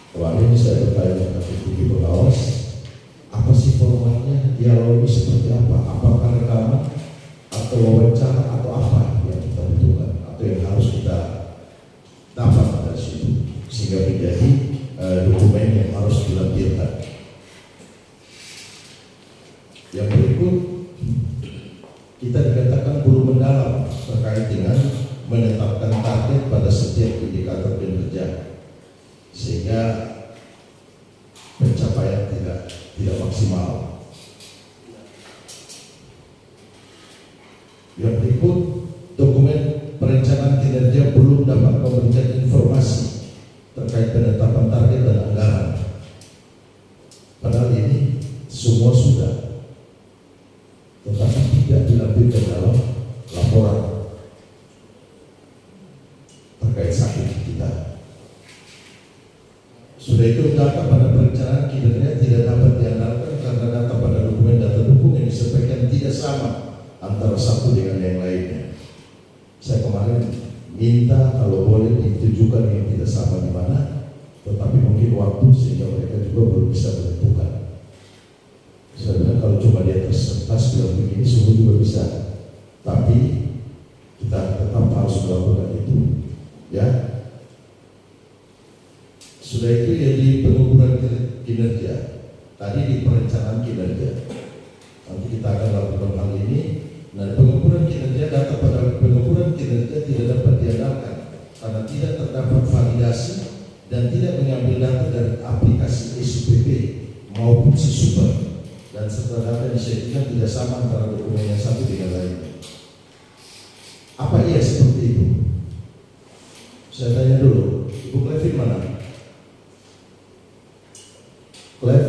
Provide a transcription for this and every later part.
Kemarin saya bertanya ke TV pengawas, apa sih formatnya, dialog seperti apa? Apakah rekaman atau wawancara atau apa yang kita butuhkan atau yang harus kita dapat dari situ sehingga menjadi dokumen yang harus dilampirkan. Yang berikut, kita dikatakan belum mendalam terkait dengan menetapkan target pada setiap indikator kinerja sehingga pencapaian tidak maksimal. Yang berikut, dokumen perencanaan kinerja belum dapat memberikan informasi terkait penetapan target dan anggaran. Padahal ini semua sudah, tetapi tidak dilampirkan dalam laporan terkait sakit kita. Sudah itu, data pada perencanaan kinerja tidak dapat diandalkan karena data pada dokumen data dukung yang disampaikan tidak sama antara satu dengan yang lainnya. Saya kemarin minta kalau boleh ditujukan yang tidak sama di mana, tetapi mungkin waktu sehingga mereka juga belum bisa menentukan. Saya bilang kalau cuma di atas kertas bilang begini semua juga bisa, tapi kita tetap harus melakukan itu, ya. Sudah itu ya di pengukuran kinerja, tadi di perencanaan kinerja. Nanti kita akan lakukan hal ini. Nah, pengukuran kinerja, data pada pengukuran kinerja tidak dapat diandalkan karena tidak terdapat validasi dan tidak mengambil data dari aplikasi SPP maupun Super, dan serta data yang disediakan tidak sama antara dokumen yang satu dengan lainnya. Apa iya seperti itu? Saya tanya dulu, Ibu Clevin mana? Clev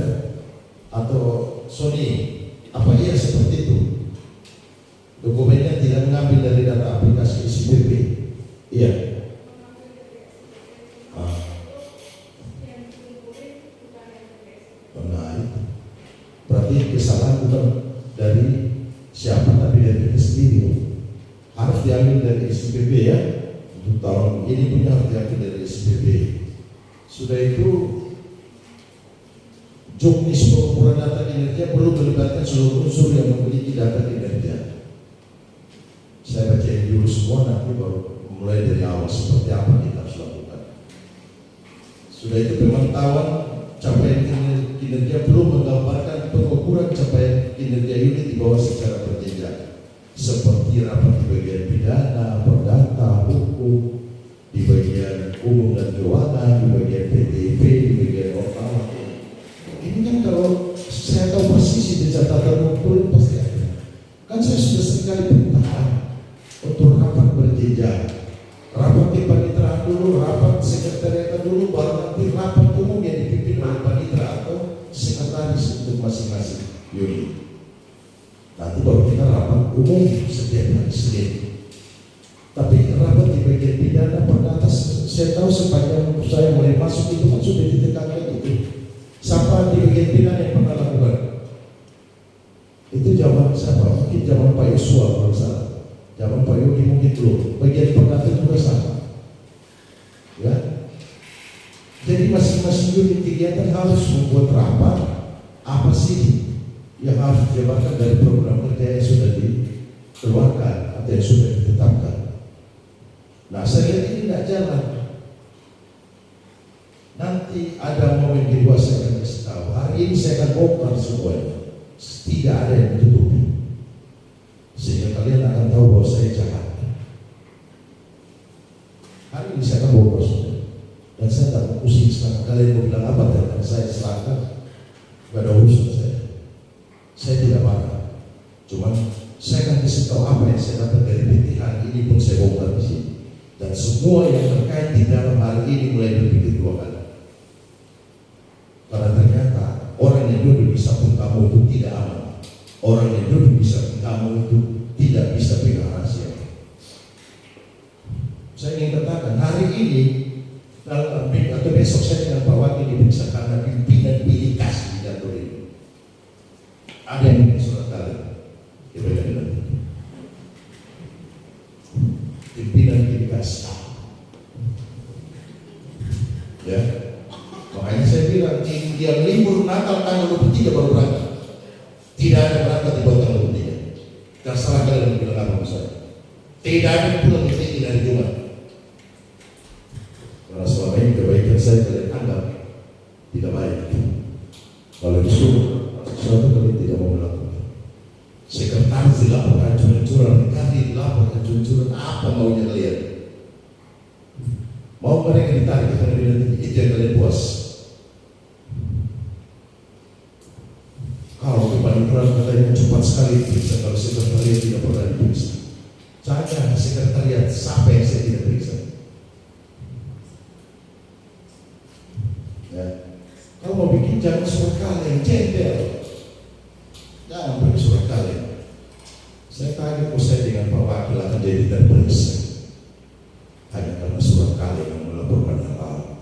atau Sony, apa iya seperti itu? Dokumennya tidak mengambil dari data aplikasi SPP. Iya. Nah, itu berarti kesalahan bukan dari siapa, tapi dari kita sendiri. Harus diambil dari SPP, ya. Untuk tahun ini punya harus diambil dari SPP. Sudah itu, juknis pengukuran data kinerja perlu melibatkan seluruh unsur yang memiliki data kinerja. Saya bacain dulu semua, nanti baru mulai dari awal seperti apa kita harus lakukan. Sudah itu, pemantauan capaian kinerja perlu menggambarkan pengukuran capaian kinerja unit di bawah secara berjenjang, seperti rapat di bagian pidana, perdata, hukum, di bagian umum dan keuangan, di bagian PTP, di bagian lokal. Ini kan kalau saya tahu persis di catatan ngumpulin pasti ada. Kan saya sudah sekali perintahkan untuk rapat berjenjang, rapat di panitera dulu, rapat sekretariat dulu, baru nanti rapat umum yang dipimpin oleh panitera atau sekretaris untuk masing-masing unit. Nanti baru kita rapat umum setiap hari Senin. Tapi rapat di bagian pidana perdata, saya tahu sepanjang saya mulai masuk itu kan sudah ditekankan itu. Siapa di bagian pidana yang pernah lakukan? Itu zaman siapa? Mungkin zaman Pak Yosua kalau salah. Zaman Pak Yogi mungkin belum. Bagian perdata juga sama. Ya. Jadi masing-masing unit kegiatan harus membuat rapat. Apa sih yang harus dijabarkan dari program kerja yang sudah dikeluarkan atau yang sudah ditetapkan? Nah, saya lihat ini tidak jalan. Nanti ada momen kedua saya akan kasih tahu. Hari ini saya akan bongkar semuanya. Tidak ada yang ditutupi, sehingga kalian akan tahu bahwa saya jahat. Hari ini saya akan bongkar semua. Dan saya tak pusing sekarang. Kalian mau bilang apa tentang saya, silakan. Gak ada urusan saya. Saya tidak marah. Cuman saya akan kasih tahu apa yang saya dapat dari PT hari ini pun saya bongkar di sini. Dan semua yang terkait di dalam hari ini mulai berpikir dua kali. Karena ternyata orang yang duduk di samping kamu itu tidak aman. Orang yang duduk di samping kamu itu tidak bisa pegang rahasia. Saya ingin katakan hari ini atau besok saya dengan Pak Wakil diperiksa karena pimpinan pilih kasih di kantor ini. Ada yang bikin surat kali. Pimpinan pilih kasih. Ya, makanya Makanya saya bilang yang libur Natal tanggal 23 baru berangkat. Tidak ada berangkat di bawah tanggal 23. Terserah kalian bilang apa sama saya. Tidak ada pulang di hari Jumat. Karena selama ini kebaikan saya kalian anggap tidak baik. Kalau disuruh sesuatu kalian tidak mau melakukan. Sekretaris dilaporkan curang-curang, kali dilaporkan curang-curang, apa maunya kalian? Mau mereka ditarik ke pengadilan tinggi, itu yang kalian puas. Kalau kepanitiaan katanya cepat sekali diperiksa, kalau sekretariat tidak pernah diperiksa. Saya sekretariat, siapa yang saya tidak periksa? Ya. Kalau mau bikin jangan surat kaleng, jendel. Jangan pakai surat kaleng. Saya kaget kok saya dengan Pak Wakil akan jadi terperiksa. Hanya karena surat kaleng yang melaporkan hal.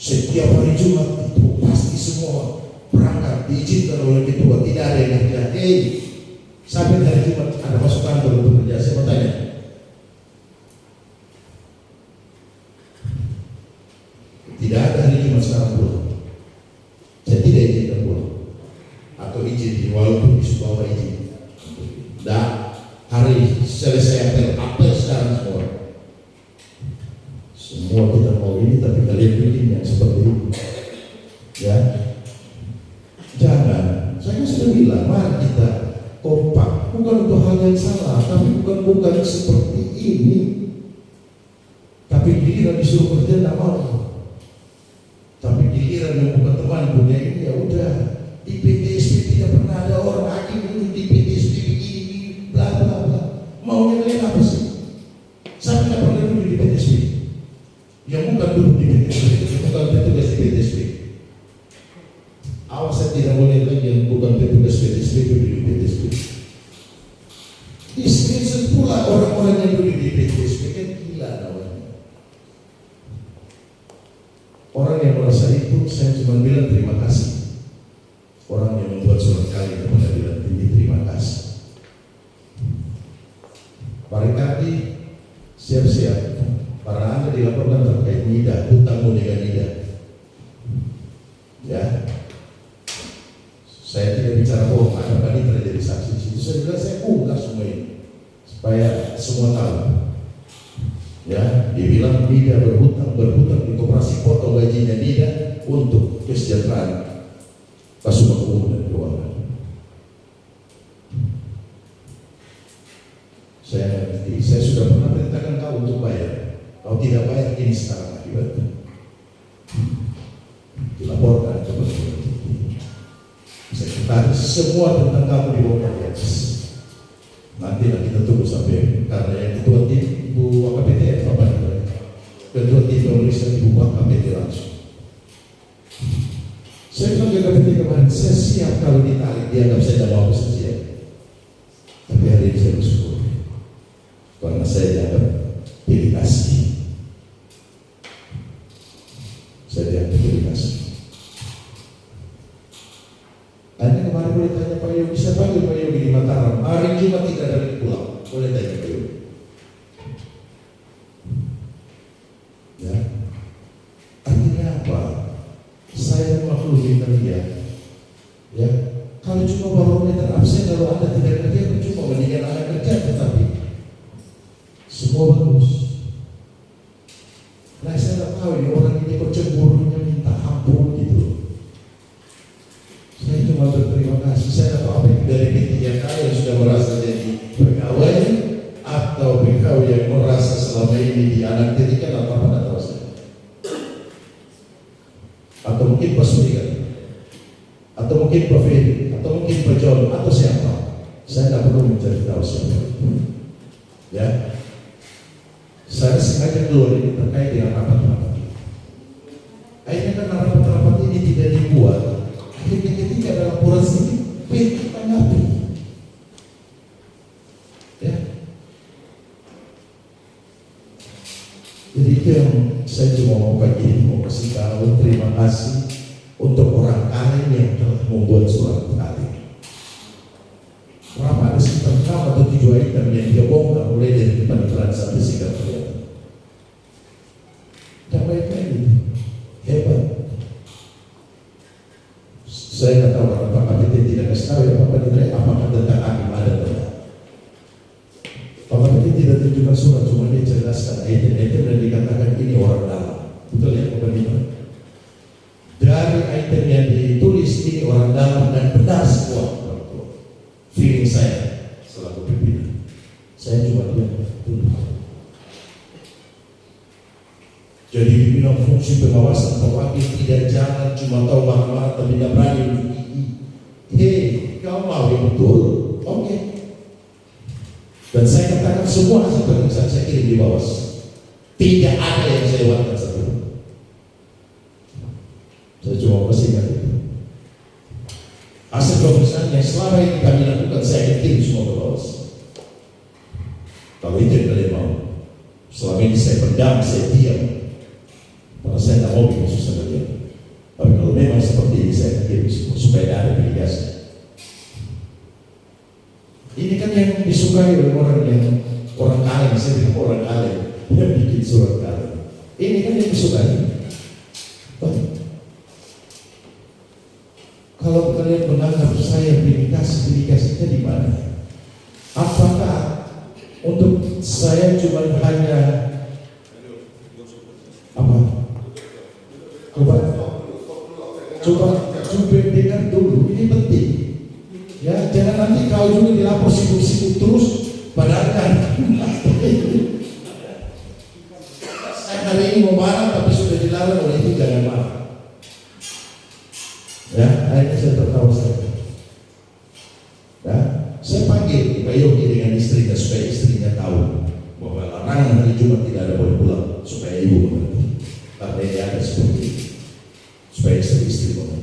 Setiap hari Jumat itu pasti semua berangkat diizinkan oleh ketua, tidak ada yang kerja. Sampai hari Jumat ada masuk kantor untuk kerja. Saya mau tanya, tidak ada hari Jumat sekarang pulang. Saya tidak izinkan pulang atau izin walaupun disuruh izin. Dan hari selesai apel sekarang semua kita mau ini, tapi kalian bikin yang seperti itu, ya. Jangan. Saya sudah bilang, mari kita kompak, bukan untuk hal yang salah, tapi bukan seperti ini. Tapi giliran disuruh kerja tidak mau. Tapi giliran yang bukan teman punya ini, ya udah. Di PTSP tidak pernah ada orang hakim dulu di PTSP begini, bla bla bla. Maunya kalian apa sih? Saya tidak pernah dulu di PTSP. Yang bukan dulu di PTSP, bukan petugas di PTSP. Awas, saya tidak boleh lagi yang bukan petugas PTSP itu di PTSP. Di screenshot pula orang-orang yang dulu di PTSP, kan gila namanya. Orang yang merasa itu, saya cuma bilang terima kasih. Orang yang membuat surat kali ke pengadilan tinggi, terima kasih. Barangkali siap-siap para Anda dilaporkan terkait NIDA, hutangmu dengan NIDA. Ya, saya tidak bicara bohong, ada panitera jadi saksi. Itu saya bilang saya bongkar semua ini supaya semua tahu. Ya, dibilang NIDA berhutang di koperasi potong gajinya NIDA untuk kesejahteraan Kasumbang Umum dan Keuangan. Saya ngerti, saya sudah pernah perintahkan kau untuk bayar. Kau tidak bayar, ini sekarang akibatnya. Dilaporkan ke pengadilan tinggi. Sekretaris semua tentang kamu dibongkar di atas. Nanti kita tunggu sampai, karena yang ketua tim Ibu WKPT apa namanya? Ketua tim pemeriksaan Ibu WKPT langsung. Saya bilang ke KPT kemarin, saya siap kalau ditarik, dianggap saya tidak mau, saya siap. Tapi hari ini saya bersyukur karena saya dianggap pilih kasih. Saya dianggap pilih kasih. Anda kemarin boleh tanya Pak Yogi, bisa panggil Pak Yogi di Mataram. Hari Jumat tidak ada lagi pulang. Boleh tanya Pak Yogi. Ya, artinya apa? Saya memaklumi kalian. Ya, kalau cuma barometer absen, kalau Anda tidak kerja, cuma mendingan Anda kerja, tetapi semua bagus. Nah, saya tak tahu ini orang ini kok cemburunya minta ampun gitu. Saya cuma berterima kasih. Saya tahu apa itu dari P3K yang sudah merasa jadi pegawai atau pegawai yang merasa selama ini dianaktirikan atau apa, tidak tahu saya. Atau mungkin Pak Surya, atau mungkin Pak Ferry, atau mungkin Pak John, atau siapa. Saya tidak perlu mencari tahu siapa. Ya, saya sengaja keluar ini terkait dengan rapat-rapat. Akhirnya karena rapat-rapat ini tidak dibuat, akhirnya ketika ada laporan sedikit, kita tanggapi. Ya, jadi itu yang saya cuma mau pagi ini mau kasih tahu. Terima kasih untuk orang kalian yang telah membuat surat kali. Berapa ada sekitar 6 atau 7 item yang dia bongkar mulai dari kepanitiaan sampai sekretariat. Yang baik ini hebat. Saya nggak tahu karena Pak Kapten tidak kasih tahu ya Pak Kapten apakah tentang hakim ada atau tidak. Pak Kapten tidak tunjukkan surat, cuma dia jelaskan item-item dan dikatakan ini orang dalam. Betul ya Pak Kapten? Dari item yang ditulis ini orang dalam dan benar semua. Feeling saya selaku pimpinan. Saya cuma lihat betul. Jadi dibilang fungsi pengawasan Pak Wakil tidak jalan cuma tahu marah-marah tapi tidak berani untuk kau mau yang betul, oke. Dan saya katakan semua hasil pemeriksaan saya kirim di bawah. Tidak ada yang saya lewatkan satu. Saya cuma masih ingat itu. Hasil pemeriksaan yang selama ini kami lakukan saya kirim semua ke bawah. Kalau itu yang kalian mau. Selama ini saya pendam, saya diam. Karena saya tidak mau bikin susah kalian. Tapi kalau memang seperti ini saya kirim semua supaya tidak ada mitigasi. Ini kan yang disukai oleh orang kaleng, saya bilang orang kaleng yang bikin surat kaleng. Ini kan yang disukai. Kalau kalian menganggap saya mitigasinya di mana? Apakah untuk saya cuma hanya apa? Coba dengar dulu, ini penting. Ya, jangan nanti kau juga dilapor sibuk-sibuk terus, padahal kan saya hari ini mau marah tapi sudah dilarang oleh itu, jangan marah. Ya, akhirnya saya tertawa saja. Ya, saya panggil Pak Yogi dengan istrinya supaya istrinya tahu bahwa larangan hari Jumat tidak ada boleh pulang, supaya ibu mengerti. Karena dia ada seperti itu, supaya istri-istri mengerti.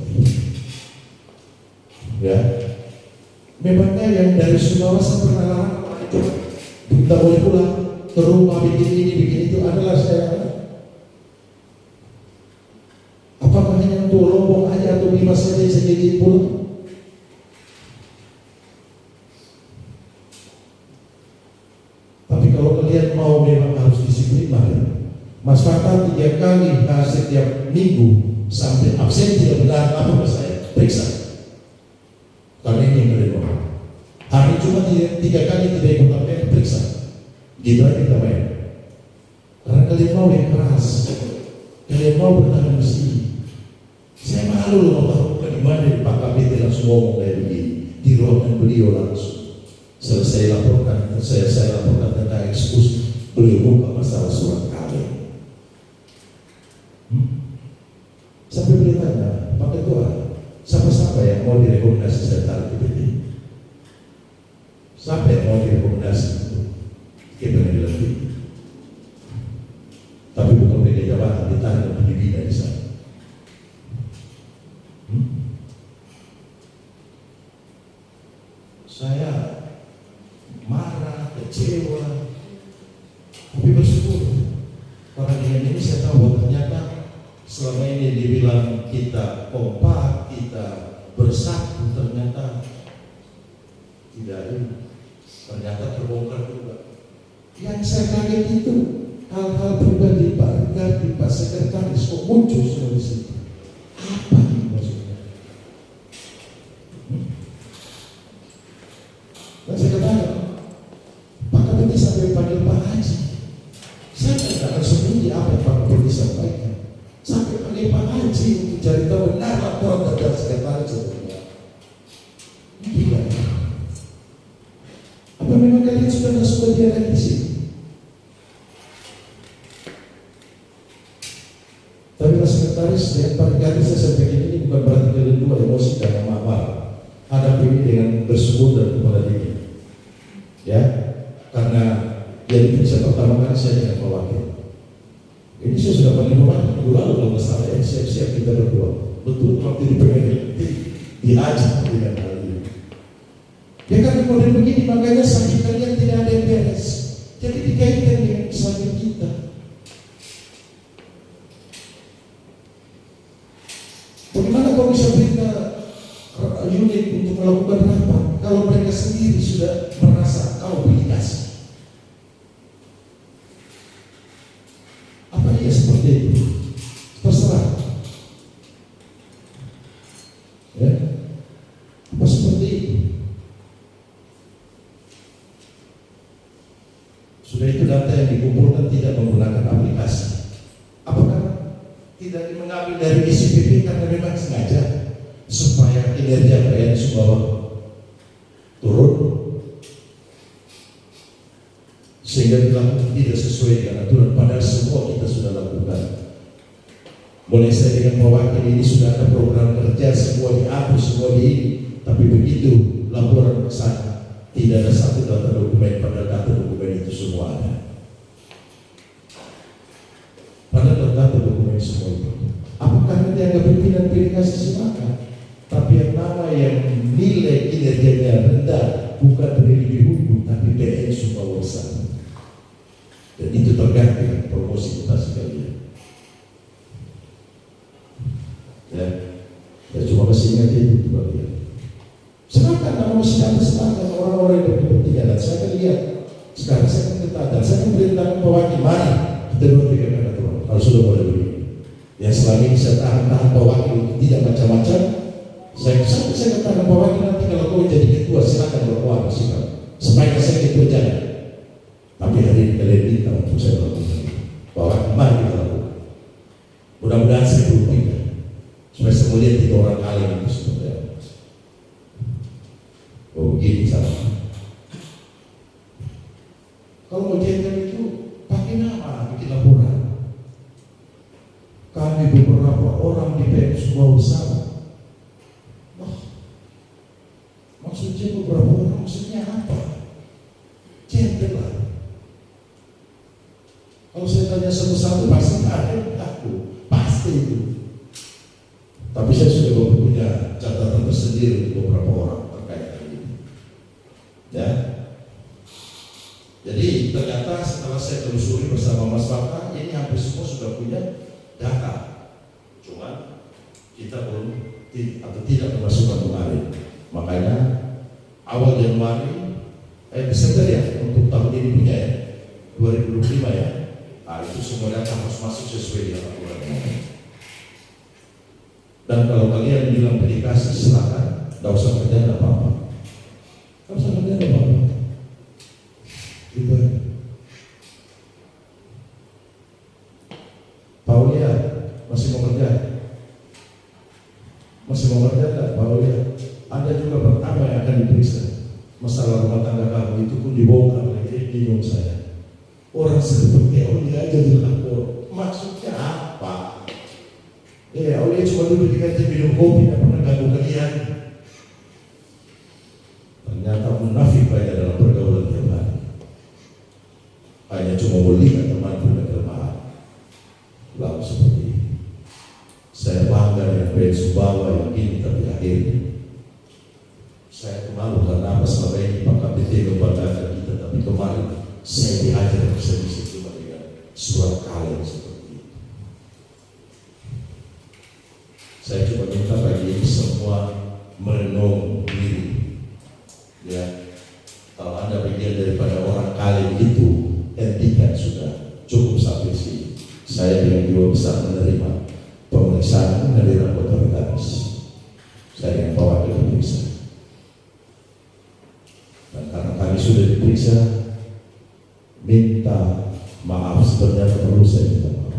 Ya, memangnya yang dari Sulawesi pernah larang kita boleh pulang ke rumah bikin ini bikin itu adalah saya. Apakah hanya untuk Lombok aja atau Bima saja saya jadi pulang? Tapi kalau kalian mau memang harus disiplin, Mas Fatah 3 kali setiap minggu sampai absen tidak benar apa saya periksa. Karena ini yang kalian mau. Hari cuma 3 kali tidak ikut apa periksa. Gitu aja kita main. Karena kalian mau yang keras, kalian mau bertahan bersih. Saya malu loh tahu bagaimana Pak Kapten langsung ngomong kayak begini di ruangan beliau langsung. Selesai laporkan, saya laporkan tentang ekskurs, beliau buka masalah surat kawin. Sampai beliau tanya, Pak Ketua, siapa yang mau direkomendasi saya taruh di PT? Siapa yang mau direkomendasi ke pengadilan tinggi? Tapi bukan beda jabatan, ditarik untuk dibina di sana. Saya marah, kecewa, tapi bersyukur karena dengan ini saya tahu bahwa ternyata selama ini dibilang kita kompak, kita bersatu, ternyata tidak ini, ternyata terbongkar juga. Yang saya kaget itu hal-hal pribadi Pak Gardi, Pak Sekretaris kok muncul semua di situ. Apa ini maksudnya? Dan saya katakan, Pak Kapten sampai panggil Pak Haji. Saya tidak akan sembunyi apa yang Pak Kapten sampaikan. Sampai panggil Pak Haji untuk cari tahu benar laporan dari sekretaris sebetulnya. Gila. Apa memang kalian sudah tidak suka dia lagi di sini? Tapi Pak Sekretaris dengan Pak Gardi saya sampaikan ini bukan berarti kalian dua emosi dan marah. Hadapi ini dengan bersyukur dan kepada diri. Ya, karena yang diperiksa pertama kali saya dengan Pak Wakil. Ini saya sudah panggil minggu lalu kalau nggak salah ya, siap-siap kita berdua. Betul waktu di pengadilan diajak dengan hal ini. Ya kan model begini makanya sakit kalian tidak ada yang beres. Jadi dikaitkan dengan sakit kita. Bagaimana kau bisa berita unit untuk melakukan rapat kalau mereka sendiri sudah merasa kau obligasi? Apa dia seperti itu? Terserah. Ya. yang dikumpulkan tidak menggunakan aplikasi. Apakah tidak mengambil dari isi PP karena memang sengaja supaya kinerja PN Sumbawa turun, sehingga dilakukan tidak sesuai dengan aturan, padahal semua kita sudah lakukan. Mulai saya dengan mewakili ini sudah ada program kerja, semua diatur, semua tapi begitu laporan ke sana tidak ada satu data dokumen, padahal data dokumen itu semua ada. Padahal data dokumen semua itu. Apakah nanti dianggap pimpinan kasih silakan? Tapi yang nama yang nilai kinerjanya rendah bukan dari hukum tapi PN Sumbawa Besar. Dan itu tergantung dengan promosi mutasi kalian. Ya cuma kasih ingat itu kalian. Silakan kalau silakan orang-orang yang berkepentingan. Dan saya akan lihat sekarang saya akan beritahu, saya akan beritahu mewakili mari kita dua tiga kata Tuhan. Kalau sudah boleh begini, yang selama ini saya tahan mewakili itu tidak macam-macam. Saya katakan mewakili nanti kalau kau jadi ketua silakan berkuat sikap. Supaya saya ketua jangan. Tapi hari ini kalian minta untuk saya lakukan bahwa mari kita lakukan. Mudah-mudahan saya berupaya supaya saya melihat tiga orang kalian itu seperti apa. Oh begini sama. Kalau mau jenjang itu pakai nama, bikin laporan. Kami beberapa orang di PN Sumbawa Besar. Wah, maksudnya beberapa orang maksudnya apa? Jenjang lah. Kalau saya tanya satu-satu pasti ada aku, pasti itu. Tapi saya sudah punya catatan tersendiri untuk beberapa orang terkait hal ini. Ya. Jadi ternyata setelah saya telusuri bersama Mas Bapak, ini hampir semua sudah punya data. Cuma kita belum atau tidak memasukkan kemarin. Makanya awal Januari, Desember ya, untuk tahun ini punya ya, 2025 ya. Nah, itu semua data harus masuk sesuai dengan aturan. Dan kalau kalian bilang dedikasi silakan, tidak usah kerjaan apa-apa. Tidak usah kerjaan apa-apa. Gitu. Paulia masih mau kerja? Masih mau kerja tak Paulia? Ada juga pertama yang akan diperiksa. Masalah rumah tangga kamu itu pun dibongkar lagi, bingung saya. Orang seperti Aulia aja dilapor, maksudnya apa? Ya, Aulia cuma duduk di kantin minum kopi, tidak pernah ganggu kalian. Ternyata munafik banyak dalam pergaulan tiap hari. Hanya cuma melihat teman punya kelemahan. Lalu seperti ini. Saya bangga dengan PN Sumbawa yang ini tapi akhirnya saya malu karena apa selama ini Pak KPT membanggakan kita, tapi kemarin saya diajar bisa cuma dengan surat kalian seperti itu. Saya coba minta bagi semua merenung diri. Ya, kalau Anda bagian daripada orang kalian itu, hentikan sudah, cukup sampai sini. Saya dengan jiwa besar menerima pemeriksaan dari anggota otoritas. Saya dengan wakil pemeriksa. Dan karena kami sudah diperiksa, minta maaf sebenarnya perlu saya minta maaf.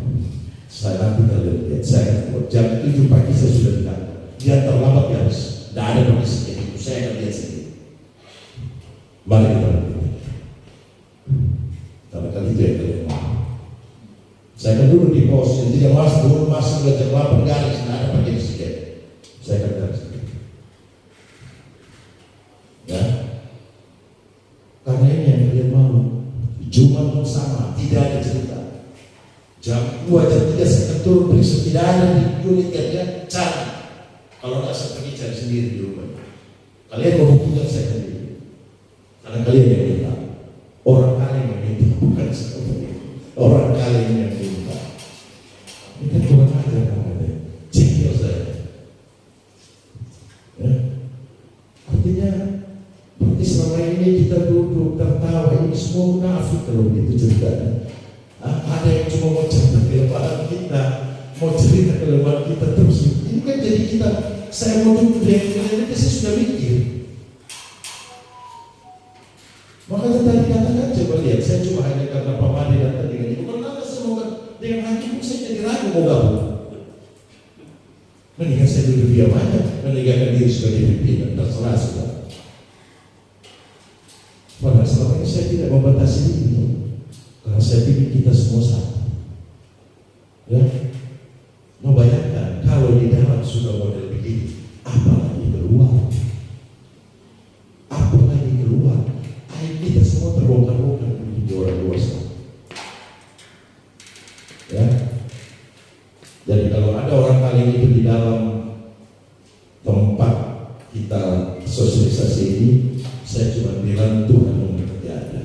Saya nanti kalian lihat, saya jam 7 pagi saya sudah bilang, dia terlambat ya harus, tidak ada kondisi kayak itu, saya akan lihat sendiri. Mari kita lihat. Karena kali itu yang kalian mau. Saya akan dulu di pos, yang tidak masuk dulu masuk ke jam 8 garis, tidak ada pakai sedikit. Saya akan garis sedikit. Ya. Karena ini yang kalian mau. Jumat pun sama, tidak ada cerita. Jam 2, jam 3 saya akan turun periksa, tidak ada di unit kerja, cari. Kalau tidak saya pergi cari sendiri di rumah. Kalian mau buktikan saya sendiri. Karena kalian yang minta. Orang kalian yang minta, bukan seperti itu. Orang kalian yang minta. Kita kurang aja namanya. Cekil saya. Ya. Artinya berarti selama ini kita duduk tertawa, ini semua munafik kalau begitu ceritanya. Ada yang cuma mau cerita kelemahan kita, mau cerita kelemahan kita terus. Ini kan jadi kita, saya mau duduk di yang saya sudah mikir. Makanya tadi katakan coba lihat, saya cuma hanya karena Pak Madi dan dengan hakim saya jadi ragu mau gabung. Mendingan saya duduk diam aja, meninggalkan diri sebagai pimpinan, terserah sudah. Padahal selama ini saya tidak membatasi diri, karena saya pikir kita semua satu. Ya, membayangkan kalau di dalam sudah model begini, apalagi keluar, air kita semua terbongkar-bongkar di orang luar sana. Ya, jadi kalau ada orang kali itu di dalam tempat kita sosialisasi ini, saya cuma bilang Tuhan memberkati Anda.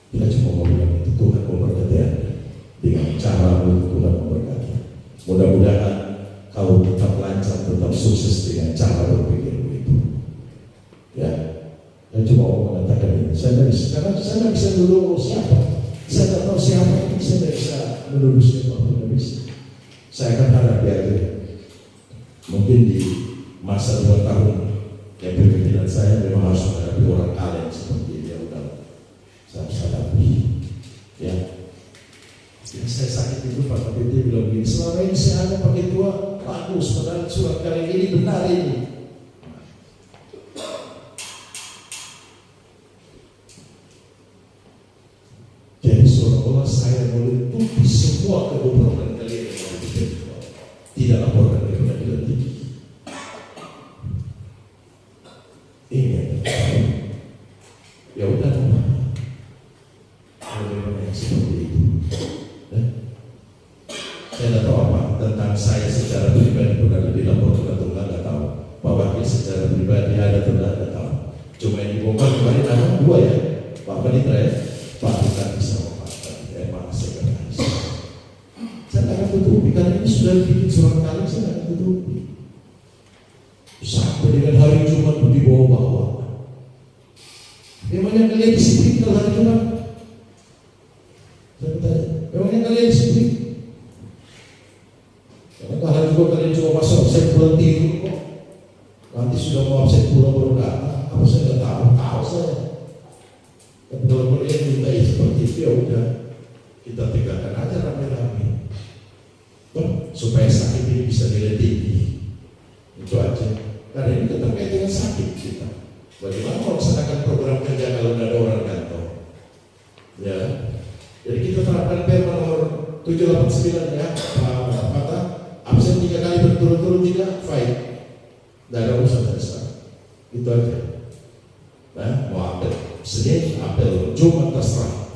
Kita cuma mau bilang itu, Tuhan memberkati Anda dengan cara Tuhan memberkati. Mudah-mudahan kau tetap lancar, tetap sukses dengan cara berpikir begitu. Ya, saya cuma mau mengatakan ini. Saya nggak bisa dulu siapa. Saya tak tahu siapa ini, saya tidak bisa menuduh siapa pun, tidak bisa. Saya akan harap ya, mungkin di masa 2 tahun yang pemimpinan saya memang harus menghadapi orang kalian seperti ini. Ya udah, saya harus hadapi. Ya, saya sakit itu Pak KPT bilang begini, selama ini saya ada pakai tua bagus, padahal surat kali ini benar ini. Seolah-olah saya menutupi semua kebobrokan kalian yang ada di dalam. Tidak laporkan ke pengadilan tinggi. Ini ya udah, kalau memang yang seperti itu. Saya tidak tahu apa tentang saya secara pribadi pernah dilaporkan atau enggak tahu. Pak Wakil secara pribadi ada atau enggak tahu. Cuma yang dibongkar kemarin nama 2 ya, Pak Panitra ya, Pak Panitra bisa. Saya akan tutupi, karena ini sudah bikin surat kali, saya akan tutupi. Sampai dengan hari Jumat pun dibawa-bawa. Memangnya kalian disiplin kalau hari Jumat? Saya bertanya, memangnya kalian disiplin? Karena kalau hari Jumat kalian cuma masuk absen pulang tidur kok. Nanti sudah mau absen pulang baru datang. Apa saya tidak tahu saya. Tapi kalau kalian minta seperti itu, ya udah, kita tegakkan aja rame-rame. Supaya sakit ini bisa nilai tinggi. Itu aja. Karena ini terkait dengan sakit kita. Bagaimana melaksanakan program kerja kalau tidak ada orang kantor? Ya. Jadi kita terapkan Perma nomor 789 ya. Kata absen 3 kali berturut-turut tidak fine. Tidak ada urusan dari sekarang. Itu aja. Nah, mau apel Senin, apel Jumat terserah.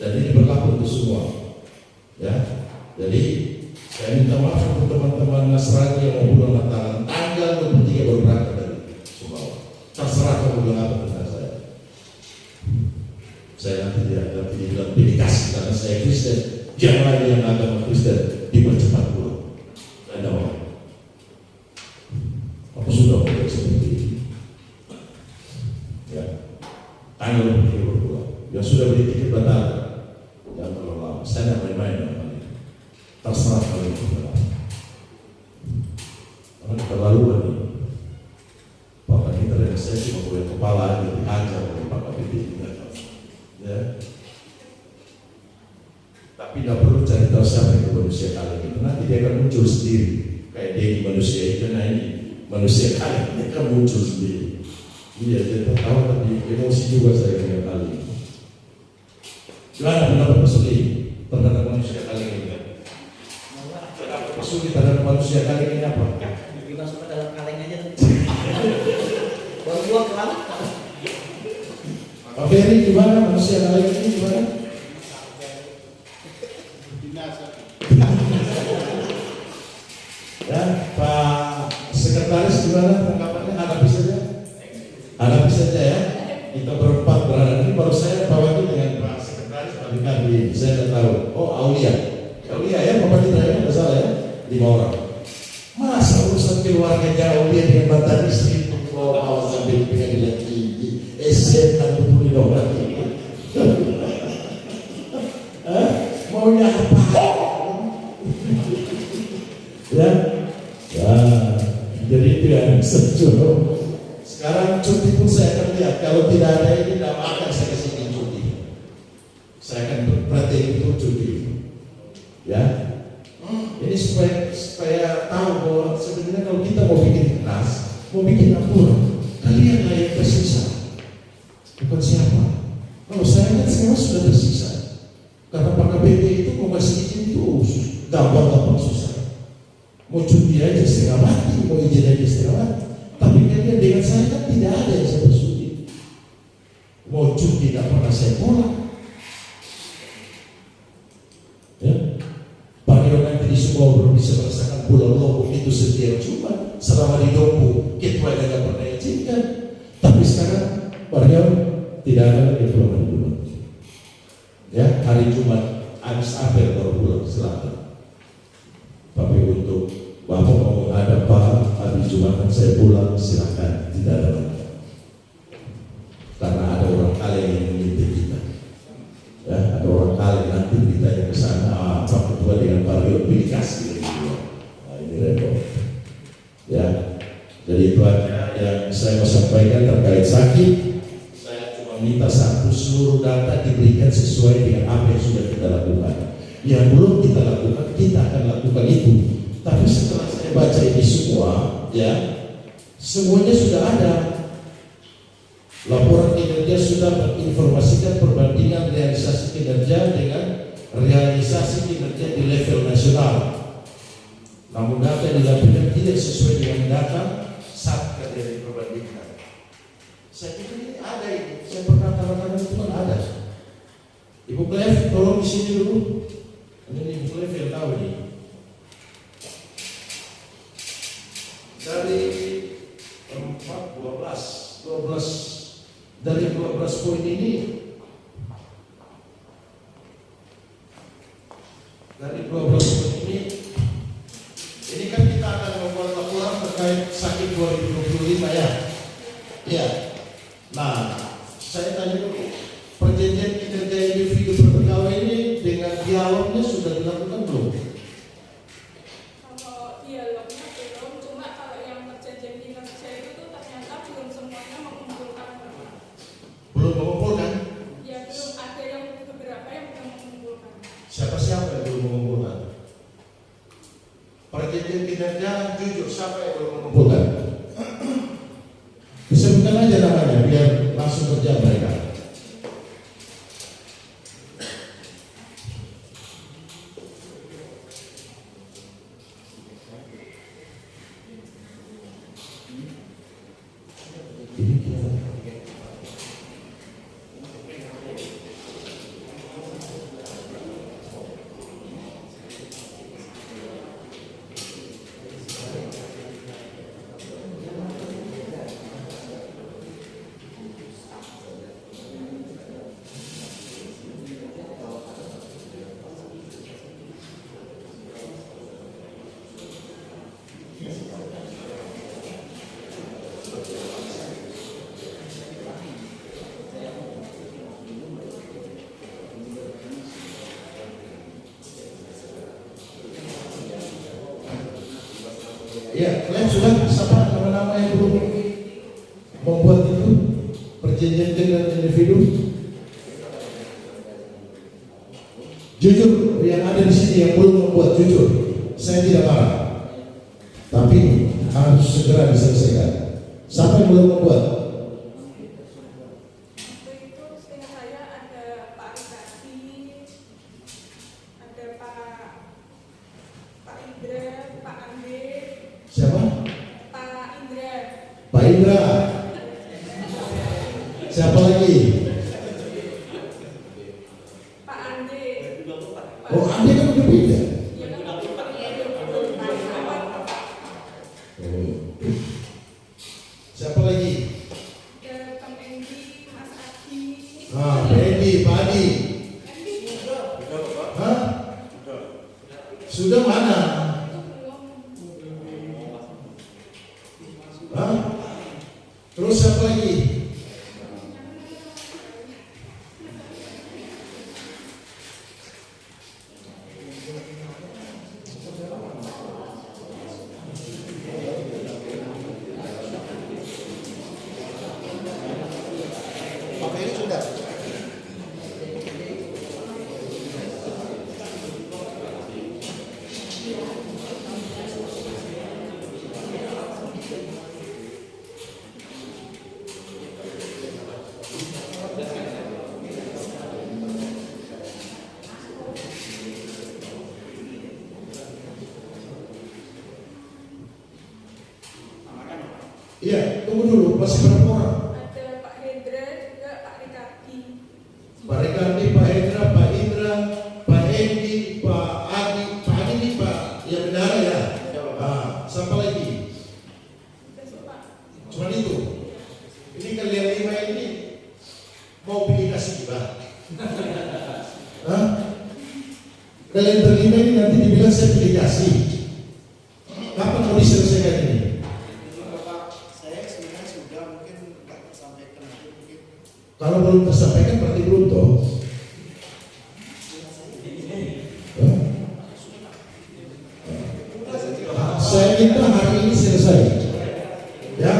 Dan ini berlaku untuk semua. Ya. Jadi saya minta maaf untuk teman-teman Nasrani yang mau pulang Natalan tanggal 23 baru berangkat dari Sumbawa. Terserah kamu bilang apa tentang saya. Saya nanti bilang pilih kasih karena saya Kristen. Jangan lagi yang agama Kristen dipercepat pulang. Saya tidak mau. Apa sudah mulai seperti ini? Ya, tanggal 23 baru pulang. Yang sudah beli tiket batal. Jangan terlalu lama. Saya tidak main-main. Terserah kalian juga. Karena keterlaluan ini. Bapak kita dan saya cuma boleh kepala aja dihajar oleh Bapak Bibi. Ya. Tapi tidak perlu cari tahu siapa itu manusia kalian itu. Nanti dia akan muncul sendiri. Kayak dia di manusia itu, nah ini manusia kalian dia akan muncul sendiri. Iya, dia tertawa tapi emosi juga saya dengan kalian. Gimana pendapat Pak Suli terhadap manusia kalian ini? Sulit terhadap manusia kaleng ini apa? Dimasukkan dalam kaleng aja. Baru gua kelam. Pak Ferry gimana manusia kaleng ini gimana? Ya, Pak Sekretaris gimana tanggapannya? Hadapi saja ya. Kita berempat berada ini baru saya Pak Wakil dengan Pak Sekretaris Pak Bikadi. Saya tidak tahu. Oh, Aulia ya, Bapak Titra ya, tidak salah ya. 5 orang. Masa urusan keluarga jauh dia dengan mantan istri itu bawa sampai pengadilan tinggi SMA 20 orang ini. Maunya apa? Ya, jadi itu yang setuju. Sekarang cuti pun saya akan lihat. Kalau tidak ada ini, tidak akan saya kesini cuti. Saya akan berarti itu cuti. Ya, ini supaya tahu bahwa sebenarnya kalau kita mau bikin keras, mau bikin aturan, kalianlah yang tersisa, bukan siapa. Kalau saya kan sekarang sudah tersisa, karena Pak KPP itu mau kasih izin itu gampang susah. Mau cuti aja setengah mati, mau izin aja setengah mati. Tapi kalian dengan saya kan tidak ada yang saya bersulit. Mau cuti tidak pernah saya tolak. Ya, bagaimana nanti di semua belum bisa merasakan Pulau Lombok itu setiap Jumat selama di Dompu ketua tidak pernah izinkan. Tapi sekarang Mario tidak ada lagi pulang Jumat. Ya, hari Jumat habis apel baru pulang selatan. Tapi untuk Bapak mau menghadap Pak habis Jumatan saya pulang, silakan, tidak ada lagi. Karena ada orang kalian yang mengintip kita. Ya, ada orang kalian nanti kita yang ke sana, Pak Ketua dengan Pak Rio pilih kasih gitu. Nah, ini repot. Ya, jadi itu aja yang saya mau sampaikan terkait sakit. Saya cuma minta satu, seluruh data diberikan sesuai dengan apa yang sudah kita lakukan. Yang belum kita lakukan, kita akan lakukan itu. Tapi setelah saya baca ini semua, ya, semuanya sudah ada. Laporan kinerja sudah menginformasikan perbandingan realisasi kinerja dengan realisasi kinerja di level nasional. Namun data yang dilakukan tidak sesuai dengan data saat kerja diperbandingkan. Saya pikir ini ada ini. Saya pernah tanda-tanda itu kan ada. Ibu Clef, tolong di sini dulu. Ini Ibu Clef yang tahu nih. Dari 12 dari 12 poin ini, ini kan kita akan membuat laporan terkait sakit 2025 ya. Ya. Nah, saya tanya dulu, perjanjian kinerja individu berpegawai ini dengan dialognya sudah dilakukan belum? Kalau dialognya belum, cuma kalau yang perjanjian kinerja itu ternyata belum semuanya mengumpulkan. Belum mengumpulkan? Ya belum, ada yang beberapa yang belum mengumpulkan. Siapa yang belum mengumpulkan? Perjanjian kinerja jujur, siapa yang belum mengumpulkan? Disebutkan aja namanya biar langsung kerja mereka. Ya, kalian sudah sama nama-nama yang belum membuat itu perjanjian dengan individu. Jujur, yang ada di sini yang belum membuat, jujur, saya tidak marah, tapi harus segera diselesaikan. Siapa yang belum membuat? Waktu itu seingat saya ada Pak Rikati, ada Pak Indra, Pak Ande. Siapa? Pak Indra. Pak Indra. Siapa lagi? Pak Ande. Oh, Andi kan udah pindah. Siapa lagi? Ada Kang Endi, Mas Adi. Edi, Pak Adi. Hah? Sudah mana? Hah? Terus siapa lagi? Pak Ferry sudah. Iya, tunggu dulu, masih berapa orang? Ada Pak Hendra juga Pak Rikardi. Pak Rikardi, Pak Hendra, Pak Indra, Pak Endi, Pak Adi, Pak Adi ini Pak yang bendara ya? Siapa lagi? Besok Pak. Cuma itu. Ini kalian 5 ini mau pilih kasih gibah? Hah? Kalian berlima ini nanti dibilang saya pilih kasih. Kapan mau diselesaikan ini? Bapak, saya sebenarnya sudah mungkin nggak tersampaikan mungkin. Kalau belum tersampaikan berarti belum toh. Saya minta hari ini selesai. Ya,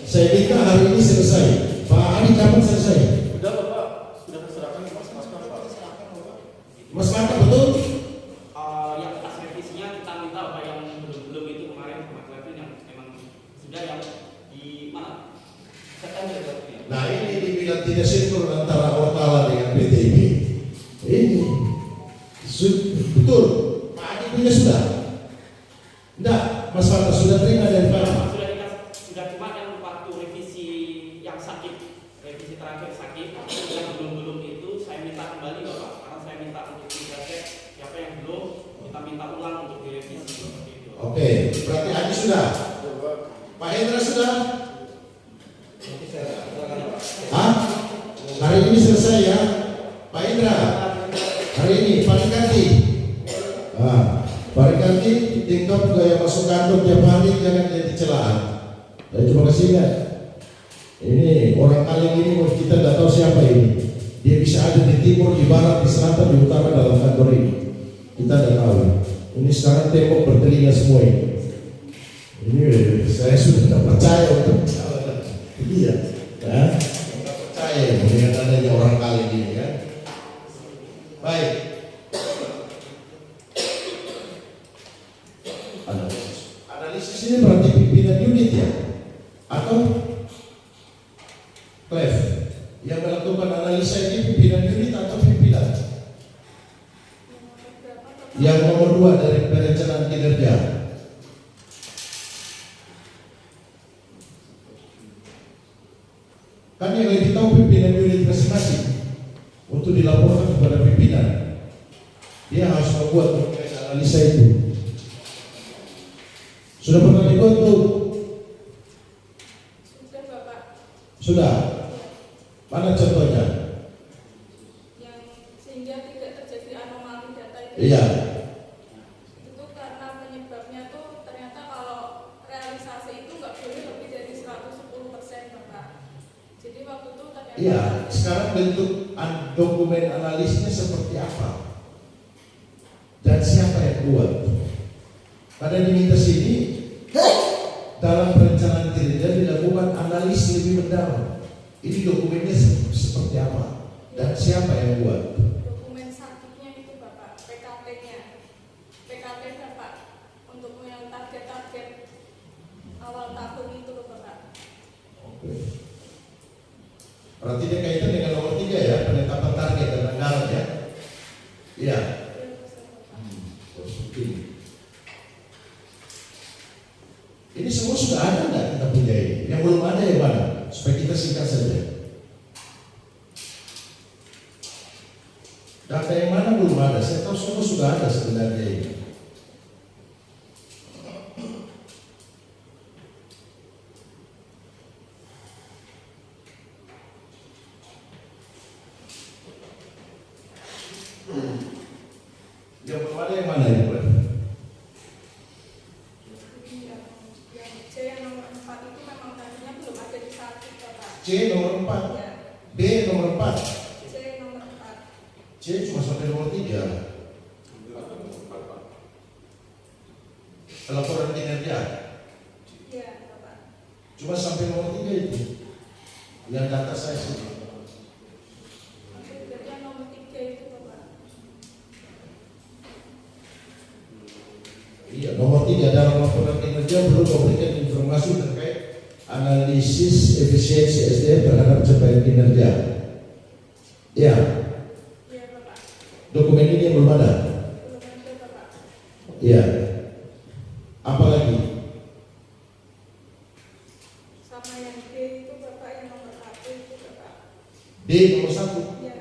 saya minta hari ini selesai. Pak Adi kapan selesai? Sudah Bapak, sudah terserahkan ke Mas Maskar Pak. Mas Mata betul? Yang pas revisinya kita minta apa yang belum itu kemarin Kevin yang memang sudah yang di mana September ya. Nah ini dibilang tidak sinkron antara Otala dengan PTB. Ini betul. Pak Adi punya sudah? Enggak, Mas Mata sudah terima dari Pak Adi? Sudah dikasih, sudah cuma yang waktu revisi yang sakit, revisi terakhir sakit, yang belum itu saya minta kembali Bapak, karena saya minta untuk dicek siapa yang belum, kita minta ulang untuk direvisi seperti itu. Oke, berarti Adi sudah. Pak Hendra sudah? Hah? Hari ini selesai ya? Pak Hendra? Hari ini, Pak Rikanti? Pak Rikanti, TikTok gaya masuk kantor tiap hari jangan jadi celaan. Terima kasih ya. Ini orang Kaleng ini kita tidak tahu siapa ini. Dia bisa ada di timur, di barat, di selatan, di utara dalam kantor ini. Kita tidak tahu. Ini sekarang tembok bertelinga semua ini. Ini saya sudah tidak percaya untuk iya, ya, tidak percaya dengan adanya orang Kaleng ini ya. Baik. Analisis ini berarti pimpinan unit ya, atau Clef yang melakukan analisa ini pimpinan unit atau pimpinan? Yang nomor 2 dari perencanaan kinerja. Kan yang lebih tahu pimpinan unit masing-masing untuk dilaporkan kepada pimpinan. Dia harus membuat proses analisa itu. Sudah pernah dibuat belum? Sudah Bapak. Sudah. Mana contohnya? Yang sehingga tidak terjadi anomali data itu. Iya. Itu karena penyebabnya tuh ternyata kalau realisasi itu nggak boleh lebih dari 110% Bapak. Jadi waktu itu ternyata. Iya. Sekarang bentuk dokumen analisnya seperti apa? Dan siapa yang buat? Pada diminta sini dalam perencanaan kinerja dilakukan analis lebih mendalam. Ini dokumennya seperti apa dan siapa yang buat? Dokumen sakitnya itu Bapak, PKT-nya. PKT Bapak untuk yang target-target awal tahun itu loh Bapak. Oke. Berarti dia kaitan dengan nomor 3 ya, penetapan target dan anggaran ya. Iya. Ini semua sudah ada nggak kita punya ini? Yang belum ada yang mana? Supaya kita singkat saja. Data yang mana belum ada? Saya tahu semua sudah ada sebenarnya ini. Yang belum ada yang mana ini, Pak? Yang C yang nomor 4 itu memang tadinya belum ada di sakit Bapak. C nomor 4, Ya, B nomor 4, C nomor 4. C cuma sampai nomor 3. Laporan kinerja Iya Bapak. cuma sampai nomor 3 itu. Yang data saya sini. Jadi yang nomor 3 itu Bapak. Iya, nomor 3 dalam laporan kinerja belum memberikan informasi terkait analisis efisiensi SDM terhadap capaian kinerja. Ya, Iya Bapak. dokumen ini yang belum ada. Belum ada Bapak. Iya. Apalagi? nomor 1. Ya,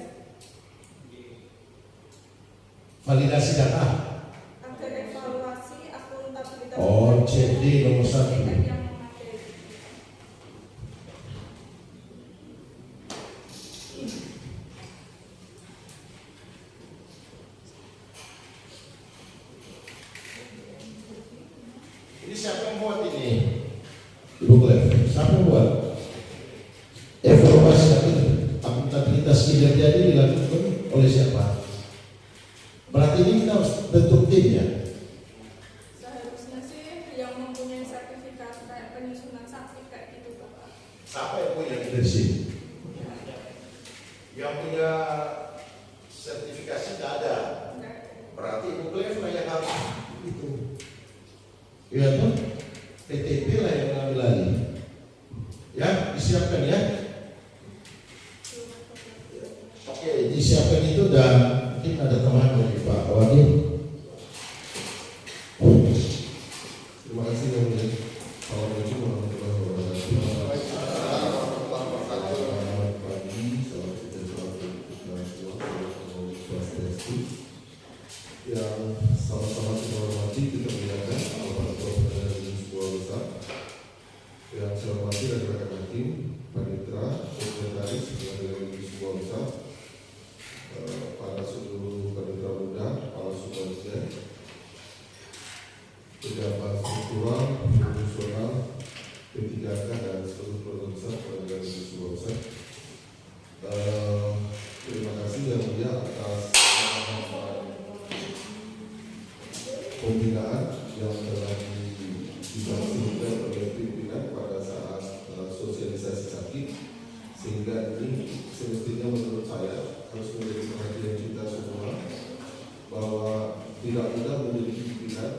Validasi data. agar evaluasi akuntabilitas. Oh, CD nomor 1. yang memadai. Ini siapa yang buat ini? Ibu Clef, siapa yang buat? Evaluasi akuntabilitas kinerja ini dilakukan oleh siapa? Berarti ini kita harus bentuk tim ya? Seharusnya sih yang mempunyai sertifikat kayak penyusunan sakti kayak gitu Bapak. Siapa yang punya dari sini? Yang punya sertifikasi tidak ada. Enggak. Berarti Ibu Clef lah yang harus itu. Iya tuh, PTP lah yang mengambil alih. Ya, disiapkan ya. Oke, disiapkan itu dan mungkin ada teman dari Pak Wadi. Terima kasih yang mulia. Assalamualaikum warahmatullahi wabarakatuh. Selamat pagi, salam sejahtera untuk kita semua, Om Swastiastu. Yang sama-sama kita hormati, kita muliakan Bapak Ketua Pengadilan Negeri Sebuah Besar. Yang saya hormati rekan-rekan hakim, panitera, sekretaris Pengadilan Negeri Sebuah Besar, para seluruh panitera muda, para subordinat, pejabat struktural, fungsional, P3K dan seluruh keluarga besar Pengadilan Negeri Sebuah Besar. Terima kasih yang mulia atas pembinaan yang telah dilakukan oleh pimpinan pada saat sosialisasi sakit, sehingga ini semestinya menurut saya harus menjadi perhatian kita semua bahwa tidak mudah menjadi pimpinan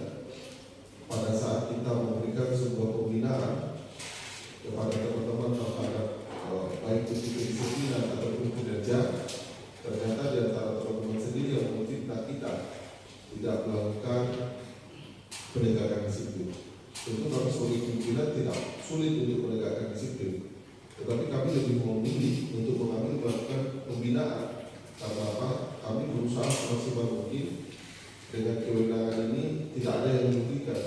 pada saat kita memberikan sebuah pembinaan kepada teman-teman terhadap baik itu kedisiplinan ataupun kinerja. Ternyata di antara teman-teman sendiri yang memfitnah kita tidak melakukan penegakan disiplin. Tentu kami sebagai pimpinan tidak sulit untuk menegakkan disiplin, tetapi kami lebih memilih untuk mengambil melakukan pembinaan. Karena apa? Kami berusaha semaksimal mungkin dengan kewenangan ini tidak ada yang dirugikan,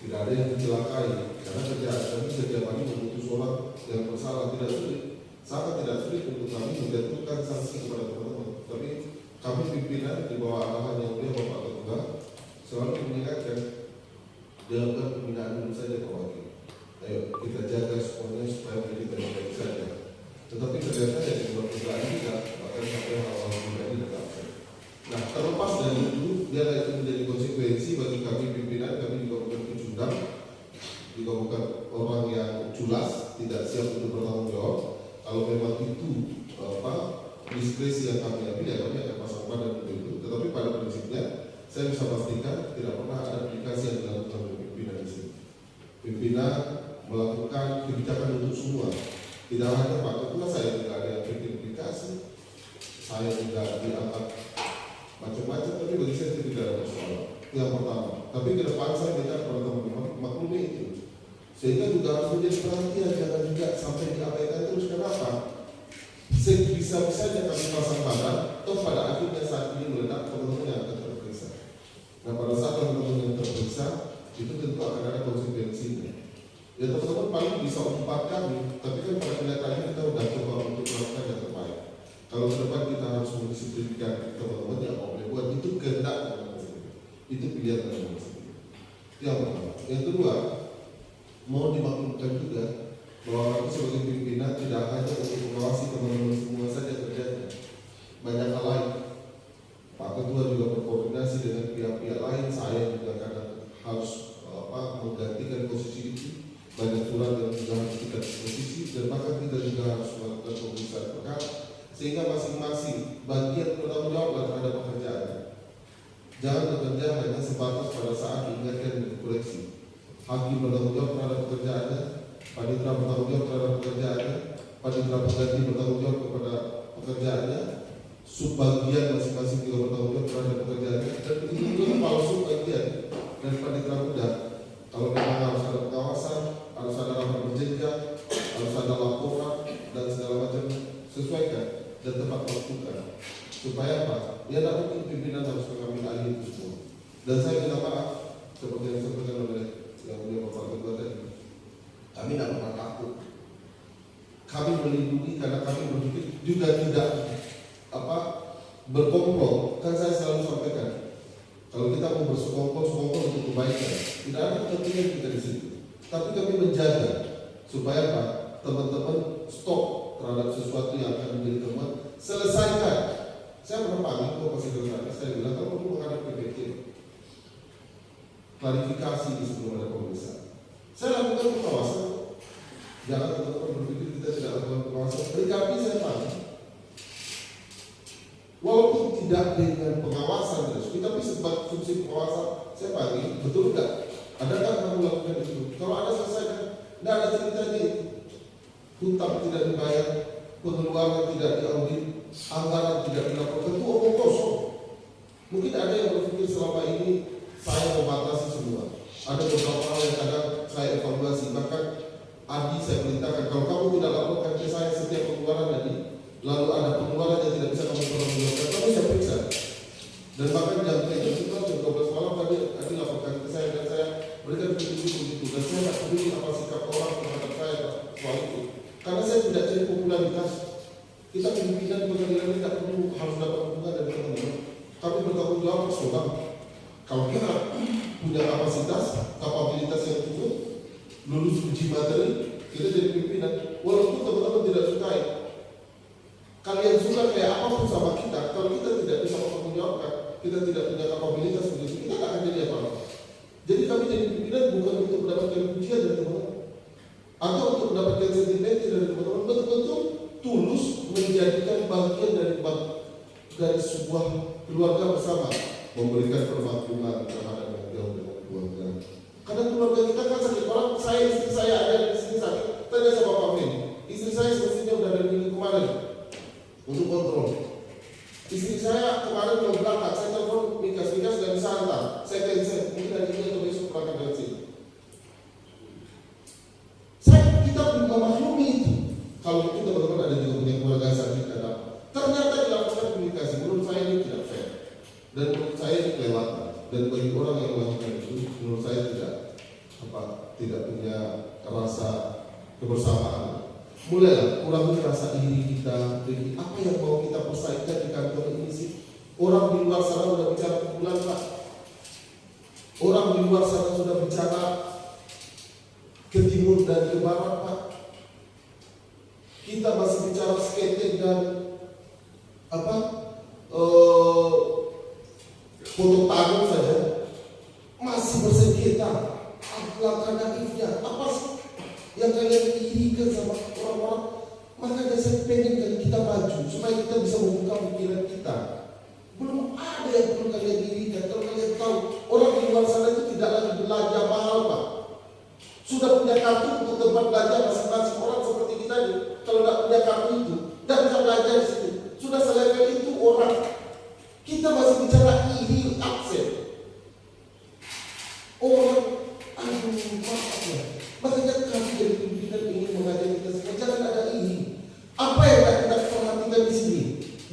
tidak ada yang dicelakai, karena kerjaan kami setiap hari memutus orang yang bersalah tidak sulit, sangat tidak sulit untuk kami menjatuhkan sanksi kepada teman-teman. Tapi kami pimpinan di bawah arahan yang mulia Bapak Ketua selalu mengingatkan dilakukan pembinaan dulu saja Pak Wakil. Ayo kita jaga semuanya supaya menjadi baik-baik saja. Tetapi ternyata yang dibuat pembinaan tidak, bahkan sampai hal-hal pribadi tetap. Nah, terlepas dari itu, biarlah itu menjadi konsekuensi bagi kami pimpinan. Kami juga bukan pecundang, juga bukan orang yang culas, tidak siap untuk bertanggung jawab. Kalau memang itu diskresi yang kami ambil, ya kami akan pasang badan untuk itu. Tetapi pada prinsipnya, saya bisa pastikan tidak pernah ada aplikasi yang dilakukan oleh pimpinan di sini. Pimpinan melakukan kebijakan untuk semua. Tidak hanya Pak Ketua, saya tidak ada yang bikin aplikasi, saya juga diangkat macam-macam, tapi bagi saya itu tidak ada masalah. Itu yang pertama. Tapi ke depan saya minta kepada teman-teman maklumi itu, sehingga juga harus menjadi perhatian, jangan juga sampai diabaikan terus. Kenapa? Bisa-bisanya kami pasang badan, toh pada akhirnya saat ini meledak teman-teman yang akan terperiksa. Nah, pada saat teman-teman yang terperiksa, itu tentu akan ada konsekuensinya. Ya teman-teman paling bisa umpat kami, tapi kan pada kenyataannya kita sudah coba untuk melakukan yang terbaik. Kalau ke depan kita harus mendisiplinkan teman-teman yang mau buat itu kehendak teman-teman sendiri, itu pilihan teman-teman sendiri. Itu yang pertama. Yang kedua, mau dimaklumkan juga bahwa kami sebagai pimpinan tidak hanya untuk mengawasi teman-teman semua saja kerjanya, banyak hal lain. Pak Ketua juga berkoordinasi dengan pihak-pihak lain. Saya juga kadang harus menggantikan posisi itu. Banyak surat yang sudah harus kita posisi, dan bahkan kita juga harus melakukan pemeriksaan perkara, sehingga masing-masing bagian bertanggung jawab terhadap pekerjaannya. Jangan bekerja hanya sebatas pada saat diingatkan dan dikoreksi. Hakim bertanggung jawab terhadap pekerjaannya, panitera bertanggung jawab terhadap pekerjaannya, panitera pengganti bertanggung jawab kepada pekerjaannya, subbagian masing-masing juga bertanggung jawab terhadap pekerjaannya, dan begitu juga kepala subbagian dan panitera muda. Kalau memang harus ada pengawasan, harus ada rapat berjenjang, harus ada laporan dan segala macam sesuatu supaya apa? Ya tidak mungkin pimpinan harus mengambil alih itu semua. Dan saya minta maaf seperti yang disampaikan oleh yang mulia Bapak Ketua tadi. Kami tidak pernah takut. Kami melindungi karena kami berpikir juga tidak berkomplot. Kan saya selalu sampaikan, kalau kita mau bersekongkol untuk kebaikan, tidak ada kepentingan kita di situ. Tapi kami menjaga supaya apa? Teman-teman stop terhadap sesuatu yang akan menjadi teman. Selesaikan. Saya pernah panggil Bapak Sekretaris, saya bilang kalau perlu menghadap PPT, klarifikasi di sebelum ada pemeriksaan. Saya lakukan pengawasan. Jangan teman-teman berpikir kita tidak lakukan pengawasan. Berkali saya panggil. Walaupun tidak dengan pengawasan resmi, tapi sebagai fungsi pengawasan saya panggil, betul enggak? Adakah kamu lakukan itu? Kalau ada selesaikan, tidak ada ceritanya itu. Hutang tidak dibayar, pengeluaran tidak diaudit, anggaran tidak dilaporkan, itu omong kosong. Mungkin ada yang berpikir selama ini saya membatasi semua. Ada beberapa hal yang kadang saya evaluasi, bahkan Adi saya perintahkan, kalau kamu tidak laporkan ke saya setiap pengeluaran tadi, lalu ada pengeluaran yang tidak bisa kamu pertanggungjawabkan, kamu saya periksa. Dan bahkan jam 12 malam tadi Adi laporkan ke saya dan saya berikan begitu. Dan saya tidak peduli apa sikap orang terhadap saya soal itu. Karena saya tidak cari popularitas. Kita pimpinan pengadilan ini tidak perlu harus dapat hubungan dari teman-teman. Kami bertanggung jawab personal. Kalau kita punya kapabilitas yang cukup, lulus uji materi, kita jadi pimpinan. Walaupun teman-teman tidak suka, kalian suka kayak apapun sama kita, kalau kita tidak bisa mempertanggungjawabkan, kita tidak punya kapabilitas begitu, kita tidak akan jadi apa-apa. Jadi kami jadi pimpinan bukan untuk mendapatkan pujian dari teman-teman, atau untuk mendapatkan sentimen dari teman-teman, betul-betul tulus menjadikan bagian dari sebuah keluarga bersama, memberikan permakluman terhadap yang jauh dengan keluarga. Karena keluarga kita kan sakit, orang saya, istri saya ada di sini sakit, tanya sama Pak Min, istri saya semestinya udah dari minggu kemarin untuk kontrol. Istri saya kemarin mau berangkat, saya telepon mikas dan bisa hantar, saya cancel, mungkin hari ini atau besok berangkat dari sini. Kita belum memaklumi itu. Kalau mungkin teman-teman ada juga punya keluarga sakit ada, ternyata dilakukan komunikasi. Menurut saya ini tidak fair, dan menurut saya ini kelewatan. Dan bagi orang yang melakukan itu, menurut saya tidak punya rasa kebersamaan. Mulailah kurangi rasa iri kita. Jadi apa yang mau kita persaingkan di kantor ini sih? Orang di luar sana sudah bicara pukulan, Pak. Orang di luar sana sudah bicara ke timur dan ke barat, Pak. Kita masih bicara skating dan foto tanggung saja, masih bersengketa. Langkah naifnya apa sih yang kalian irikan sama orang-orang? Makanya saya pengen kita maju supaya kita bisa membuka pikiran kita. Belum ada yang perlu kalian irikan. Kalau kalian tahu orang di luar sana itu tidak lagi belanja mahal, Pak. Sudah punya kartu untuk tempat belanja masing-masing. Orang seperti kita ini, kalau tidak punya kartu itu, tidak bisa belanja di situ. Sudah selevel itu orang. Kita masih bicara iri aksen. Orang, maaf ya. Makanya kami dari pimpinan ingin mengajak kita semua, jangan ada iri. Apa yang kita perhatikan di sini?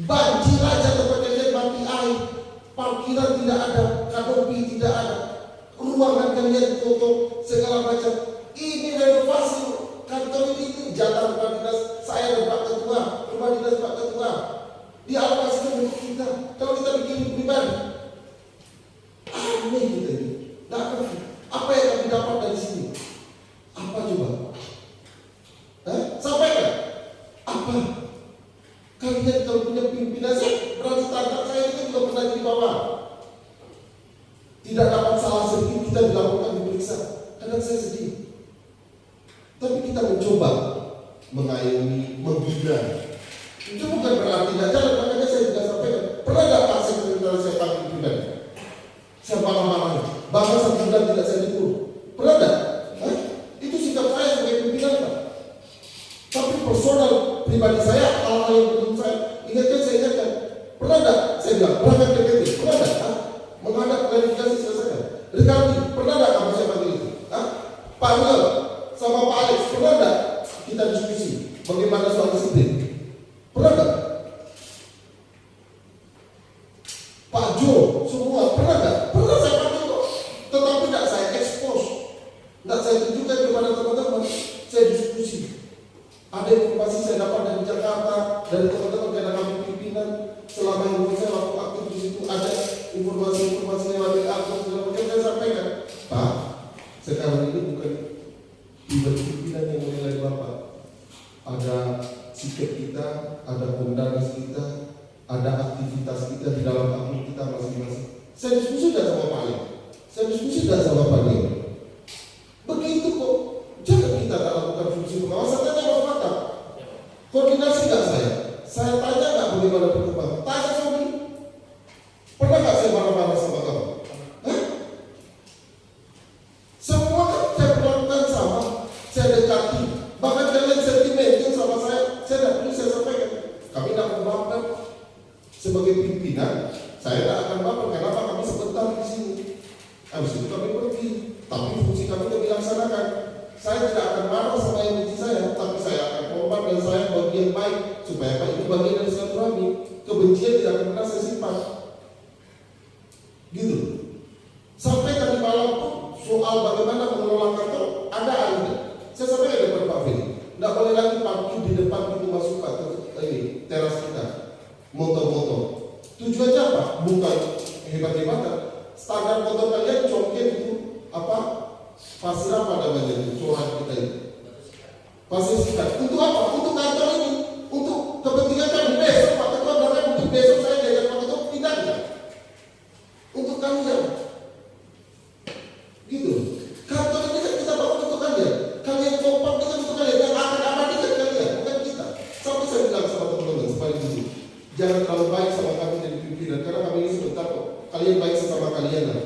Banjir aja tempat kalian mati air, parkiran tidak ada, kanopi tidak ada, ruangan kalian kotor, segala macam. Ini renovasi kantor ini jatah rumah dinas saya dan Pak Ketua, rumah dinas Pak Ketua dialokasikan untuk kita. Kalau kita bikin pribadi, aneh kita ini. Apa yang kami dapat dari sini? Apa coba? Sampaikan. Apa? Kalian kalau punya pimpinan saya berarti tangkap saya itu juga pernah di bawah. Tidak dapat salah sedikit kita dilakukan diperiksa. Kadang saya sedih. Tapi kita mencoba mengayomi, membina. Itu bukan berarti tidak jalan. Makanya saya juga sampaikan. Pernah nggak Pak Sekretariat saya panggil pimpinan? Saya marah-marah. Bahkan 1 bulan tidak saya tegur. Pernah nggak? Itu sikap saya sebagai pimpinan, Pak. Tapi personal pribadi saya, hal-hal yang menurut saya ingatkan. Pernah nggak? Saya bilang, berangkat PPT. Pernah nggak? Menghadap klarifikasi selesaikan. Ricardi, pernah nggak kamu saya panggil itu? Pak Wil sama Pak Alex, pernah nggak kita diskusi bagaimana soal disiplin? Pernah nggak? saya tunjukkan kepada teman-teman, saya diskusi. Ada informasi saya dapat dari Jakarta, dari teman-teman karena kami pimpinan selama hidup saya waktu aktif di situ, ada informasi-informasi lewat akun segala macam saya sampaikan. Pak, sekarang ini bukan pimpinan yang menilai Bapak. Ada sikap kita, ada kondaris kita, ada aktivitas kita di dalam akun kita masing-masing. Saya diskusi tidak sama Pak Ali, saya diskusi tidak sama Pak Dio. Begitu kok, jangan kita tak lakukan fungsi pengawasan. Tanya Pak Fatah, koordinasi nggak saya? Saya tanya nggak bagaimana perkembangan? Tanya Sobi, pernah nggak saya marah-marah sama kamu? Hah? Semua kan saya perlakukan sama, saya dekati. Bahkan kalian sentimental sama saya tidak perlu saya sampaikan. Kami tidak membaper sebagai pimpinan. Saya tidak akan baper. Kenapa? Kami sebentar di sini. Habis itu kami pergi. Tapi fungsi kami sudah dilaksanakan. Saya tidak akan marah sama yang benci saya, tapi saya akan korban dan saya bagian baik supaya Pak itu bagian dari silaturahmi. Kebencian tidak akan pernah saya simpan. Gitu. Sampai tadi malam pun soal bagaimana mengelola kantor ada ahli. Saya sampaikan kepada Pak Fili, tidak boleh lagi parkir di depan pintu masuk Pak ini teras kita, motor-motor. Tujuannya apa? Bukan hebat-hebatan. Standar motor kalian congkel itu apa? Pasir apa namanya itu? Corak kita itu. Pasir sikat. Untuk apa? Untuk kantor ini. Untuk kepentingan kami besok Pak Ketua dan mungkin besok saya diajak Pak Ketua tidak. Untuk kalian. Gitu. Kantor ini kan kita bangun untuk kalian. Kalian kompak kita untuk kalian. Yang akan abadikan kalian, bukan kita. Sampai saya bilang sama teman-teman sepaling dulu, jangan terlalu baik sama kami dari pimpinan, karena kami ini sebentar kok. Kalian baik sesama kalian lah.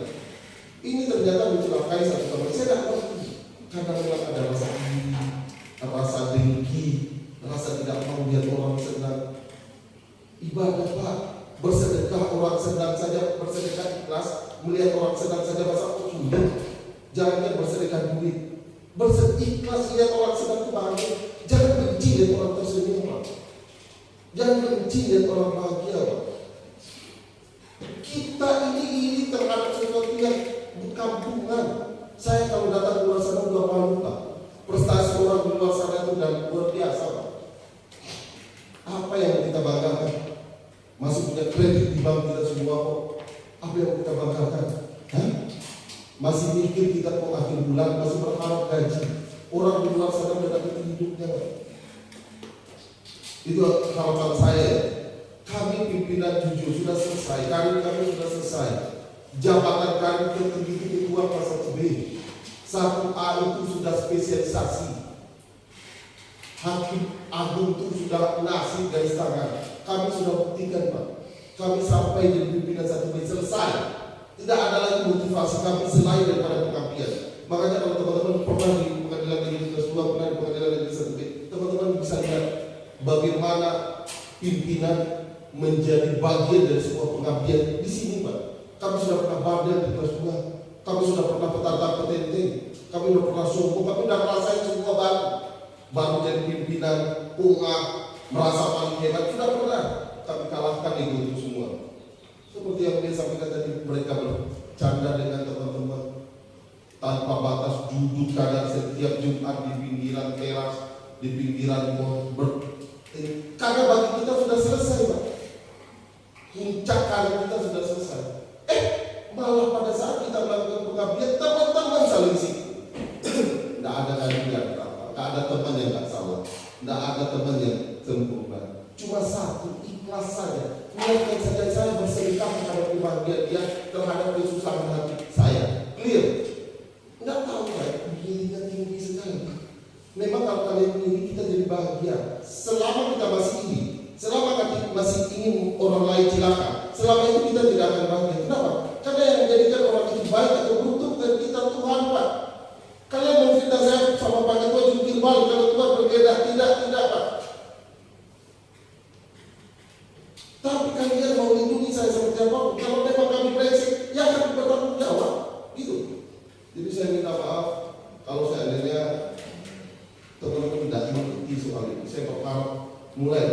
Ini ternyata mencelakai satu teman. Saya tidak ngerti karena memang ada rasa iri, rasa dengki, rasa tidak mau lihat orang senang. Ibadah Pak, bersedekah orang senang saja, bersedekah ikhlas, melihat orang senang saja masa sudah. Jangan bersedekah duit. Bersedekah lihat orang senang itu bahagia. Jangan benci lihat orang tersenyum Pak. Jangan benci lihat orang bahagia Pak. Kita ini terhadap sesuatu yang kampungan. Saya kalau datang ke luar sana udah malu Pak. Prestasi orang di luar sana itu dan luar biasa Pak. Apa yang kita banggakan? Masih punya kredit di bank kita semua kok. Apa yang kita banggakan? Hah? Masih mikir kita kok akhir bulan, masih berharap gaji. Orang di luar sana udah dapat hidupnya Pak. Itu harapan saya. Kami pimpinan jujur sudah selesai, karir kami sudah selesai. Jabatan kami tertinggi ketua kelas 1B, 1A itu sudah spesialisasi. Hakim agung itu sudah nasib garis tangan. Kami sudah buktikan Pak. Kami sampai di pimpinan 1B selesai. Tidak ada lagi motivasi kami selain daripada pengabdian. Makanya kalau teman-teman pernah di pengadilan negeri kelas 2, pernah di pengadilan negeri 1B, teman-teman bisa lihat bagaimana pimpinan menjadi bagian dari sebuah pengabdian di sini Pak. Kami sudah pernah bandel di kelas 2, kami sudah pernah petantang petenteng, kami sudah pernah sombong, kami sudah merasakan semua baru jadi pimpinan, merasa paling hebat, sudah pernah. Kami kalahkan ego itu semua. Seperti yang dia sampaikan tadi, mereka bercanda dengan teman-teman tanpa batas, duduk kadang setiap Jumat di pinggiran teras, di pinggiran mall. Karena bagi kita sudah selesai Pak. Puncak karir kita sudah selesai. Malah pada saat kita melakukan pengabdian, teman-teman saling sibuk. Tidak ada lagi yang berapa, tidak ada teman yang tidak salah, tidak ada teman yang sempurna. Cuma satu, ikhlas saja. Niatkan saja saya bersedekah terhadap kebahagiaan dia, terhadap kesusahan hati saya. Clear? Tidak tahu saya, dirinya tinggi sekali. Memang kalau kalian tinggi kita jadi bahagia. Selama kita masih iri, selama kita masih ingin orang lain celaka, selama itu kita tidak akan bahagia. Kenapa? Karena yang menjadikan orang itu baik atau buruk itu bukan kita, Tuhan Pak. Kalian memfitnah saya sama Pak Ketua jungkir balik kalau Tuhan berbeda, tidak Pak. Tapi kalian mau lindungi saya seperti apa? Kalau memang kami brengsek, ya kami bertanggung jawab. Gitu. Jadi saya minta maaf kalau seandainya teman-teman tidak mengerti soal ini. Saya berharap mulai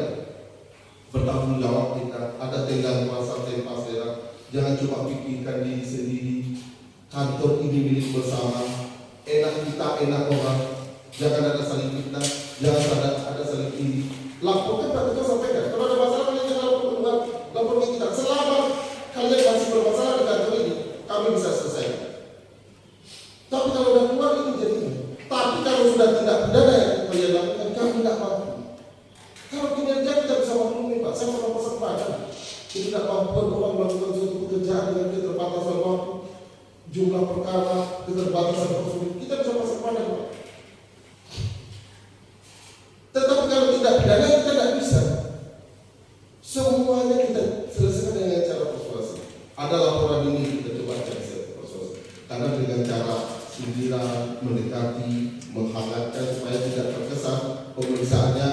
bertanggung jawab kita. Ada tenggang merasa tempas daerah. Jangan cuma pikirkan diri sendiri. Kantor ini milik bersama. enak kita, enak orang. Jangan ada saling fitnah, jangan ada saling iri. Laporkan Pak Ketua sampaikan. Kalau ada masalah kalian jangan lapor ke kita. Selama kalian masih bermasalah dengan kantor ini, kami bisa selesaikan. Tapi kalau udah keluar itu jadinya. Tapi kalau sudah tindak pidana yang kalian lakukan, kami tidak mampu. Kalau kinerja kita bisa maklumi Pak, saya mau pasang pada ketidakmampuan orang melakukan suatu pekerjaan dengan keterbatasan waktu, jumlah perkara, keterbatasan personil, kita bisa pasang pada Pak. Tetapi kalau tidak pidana kita tidak bisa. Semuanya kita selesaikan dengan cara persuasi. Ada laporan ini kita coba cek persuasi. Karena dengan cara sindiran, mendekati, menghangatkan supaya tidak terkesan pemeriksaannya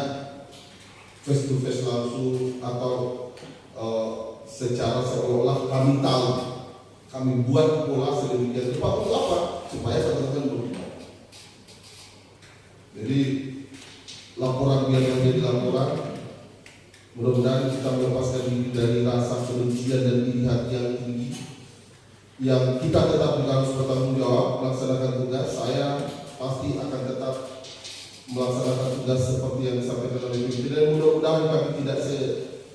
face to face langsung atau secara seolah-olah kami tahu, kami buat pola sedemikian rupa untuk apa? Supaya teman-teman berubah. Jadi laporan biar menjadi laporan. Mudah-mudahan kita melepaskan diri dari rasa kebencian dan iri hati yang tinggi. Yang kita tetap harus bertanggung jawab melaksanakan tugas. Saya pasti akan tetap melaksanakan tugas seperti yang disampaikan oleh pimpinan. Mudah-mudahan kami tidak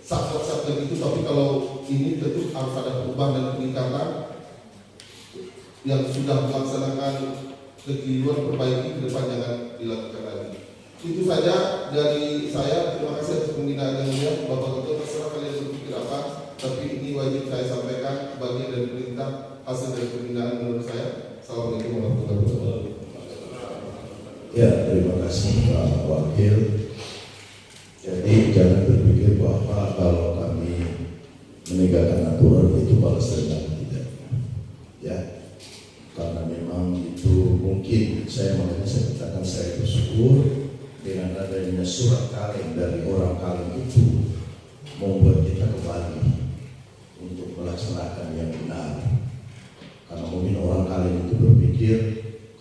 sakit-sakit itu, tapi kalau ini tentu harus ada perubahan dan peningkatan yang sudah melaksanakan kekeliruan perbaiki ke depan jangan dilakukan lagi. Itu saja dari saya. Terima kasih atas pembinaan yang mulia. Bapak Ketua, terserah kalian berpikir apa, tapi ini wajib saya sampaikan bagian dari perintah hasil dari pembinaan menurut saya. Assalamualaikum warahmatullahi wabarakatuh. Ya, terima kasih Pak Wakil. Jadi jangan berpikir bahwa kalau kami menegakkan aturan itu balas dendam, tidak. Ya, karena memang itu mungkin saya katakan saya bersyukur dengan adanya surat kaleng dari orang kaleng itu membuat kita kembali untuk melaksanakan yang benar. Karena mungkin orang kaleng itu berpikir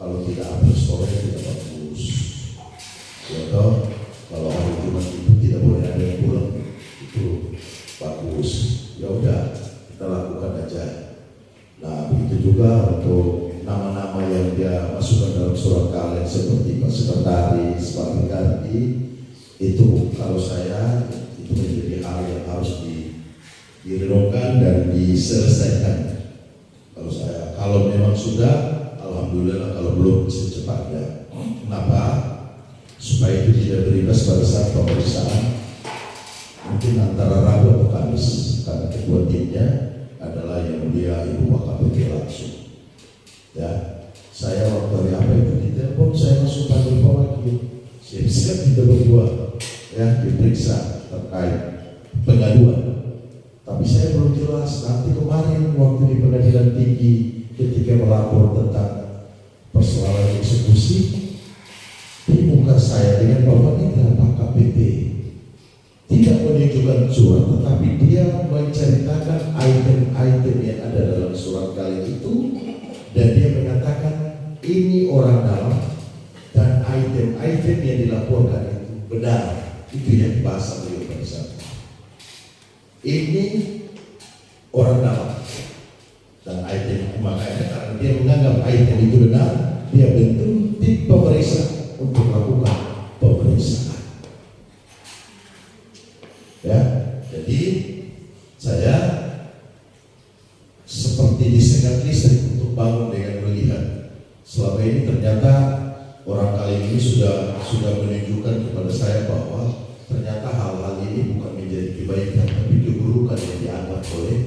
kalau tidak hapus sore tidak bagus. Ya toh, kalau hari Jumat itu tidak boleh ada yang pulang, itu bagus. Ya udah, kita lakukan aja. Nah, begitu juga untuk nama-nama yang dia masukkan dalam surat kaleng seperti Pak Sekretaris, Pak Mengganti, itu kalau saya itu menjadi hal yang harus direnungkan dan diselesaikan. Kalau memang sudah, alhamdulillah. Kalau belum, secepatnya. Kenapa? Supaya itu tidak berimbas pada saat pemeriksaan mungkin antara Rabu atau Kamis, karena ketua timnya adalah yang mulia Ibu Wakapolri langsung. Ya, saya waktu hari apa itu ditelepon, saya langsung panggil Pak Wakil. Siap-siap kita berdua ya diperiksa terkait pengaduan. Tapi saya belum jelas nanti kemarin waktu di pengadilan tinggi ketika melapor tentang persoalan eksekusi, di muka saya dengan Bapak Mitra Pak KPP tidak menunjukkan surat, tetapi dia menceritakan item-item yang ada dalam surat kali itu, dan dia mengatakan ini orang dalam dan item-item yang dilaporkan itu benar. Itu yang bahasa beliau pada saat ini orang dalam dan item, makanya karena dia menganggap item itu benar, dia bentuk tim pemeriksa untuk melakukan pemeriksaan. Ya, jadi saya seperti disengat listrik untuk bangun dengan melihat selama ini ternyata orang kali ini sudah menunjukkan kepada saya bahwa ternyata hal-hal ini bukan menjadi kebaikan tapi keburukan yang dianggap oleh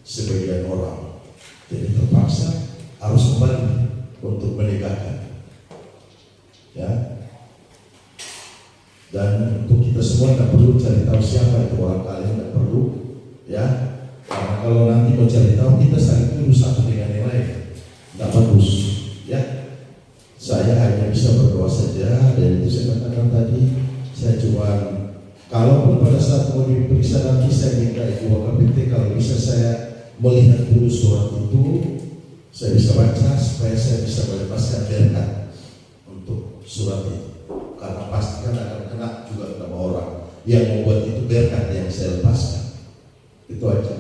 sebagian orang. Jadi terpaksa harus kembali untuk menegakkan. Ya. Dan untuk kita semua tidak perlu cari tahu siapa itu orang kalian, tidak perlu, ya. Karena kalau nanti mau cari tahu kita saling tuduh satu dengan yang lain, tidak bagus, ya. Saya hanya bisa berdoa saja, dan itu saya katakan tadi. Saya cuma, kalaupun pada saat mau diperiksa nanti saya minta Ibu Wakapolri kalau bisa saya melihat dulu surat itu, saya bisa baca supaya saya bisa melepaskan berkat untuk surat itu. Karena pasti kan akan kena juga sama orang yang membuat itu berkat yang saya lepaskan. Itu aja.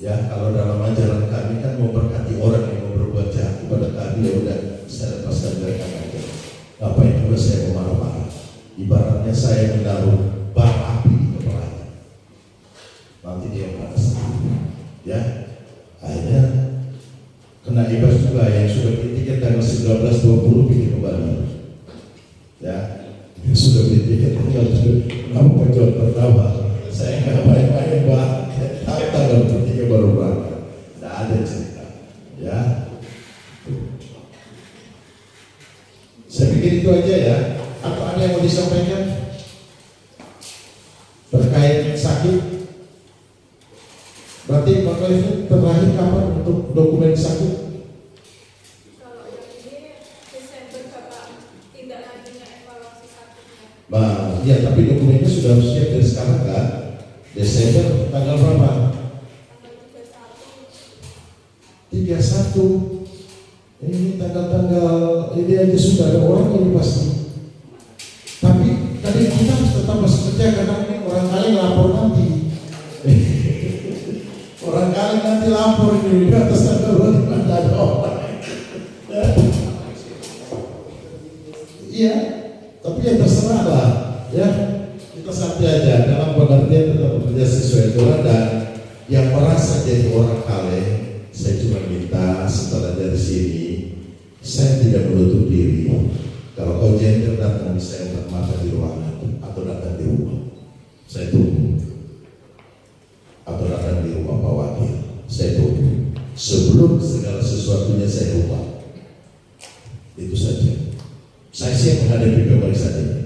Ya, kalau dalam ajaran kami kan memberkati orang yang mau berbuat jahat kepada kami, ya udah saya lepaskan Ngapain juga saya marah-marah? Ibaratnya saya menaruh bara api di kepalanya. Nanti dia panas. Ya, akhirnya kena imbas juga yang sudah beli tiket tanggal 19-20 pergi kembali. Ya, yang sudah beli tiket tinggal kamu penjual pertama. Saya nggak main-main tanggal 23 baru berangkat. Tidak ada cerita. Ya, saya pikir itu aja ya. Apa ada yang mau disampaikan terkait sakit? Berarti Pak Khalifah terakhir kapan untuk dokumen sakit? Kalau yang ini Desember Bapak tindak lanjutnya evaluasi sakitnya. Nah, ya tapi dokumennya sudah harus siap dari sekarang kan? Desember tanggal berapa? Tanggal 31. 31. Ini tanggal-tanggal ini aja sudah ada orang ini pasti. Tapi tadi kita harus tetap masih kerja karena ini orang kali lapor nanti. Orang kali nanti lapor ini di atas tanggal 25 ada orang. Iya, tapi ya terserah lah. Ya, kita santai aja dalam pengertian tetap bekerja sesuai aturan dan yang merasa jadi orang kale. Saya cuma minta setelah dari sini, saya tidak menutup diri. Kalau kau jender datang di saya empat mata di ruangan atau datang di rumah, saya tunggu. Atau datang di rumah Pak Wakil, saya tunggu. Sebelum segala sesuatunya saya ubah. Itu saja. Saya siap menghadapi pemeriksaan ini.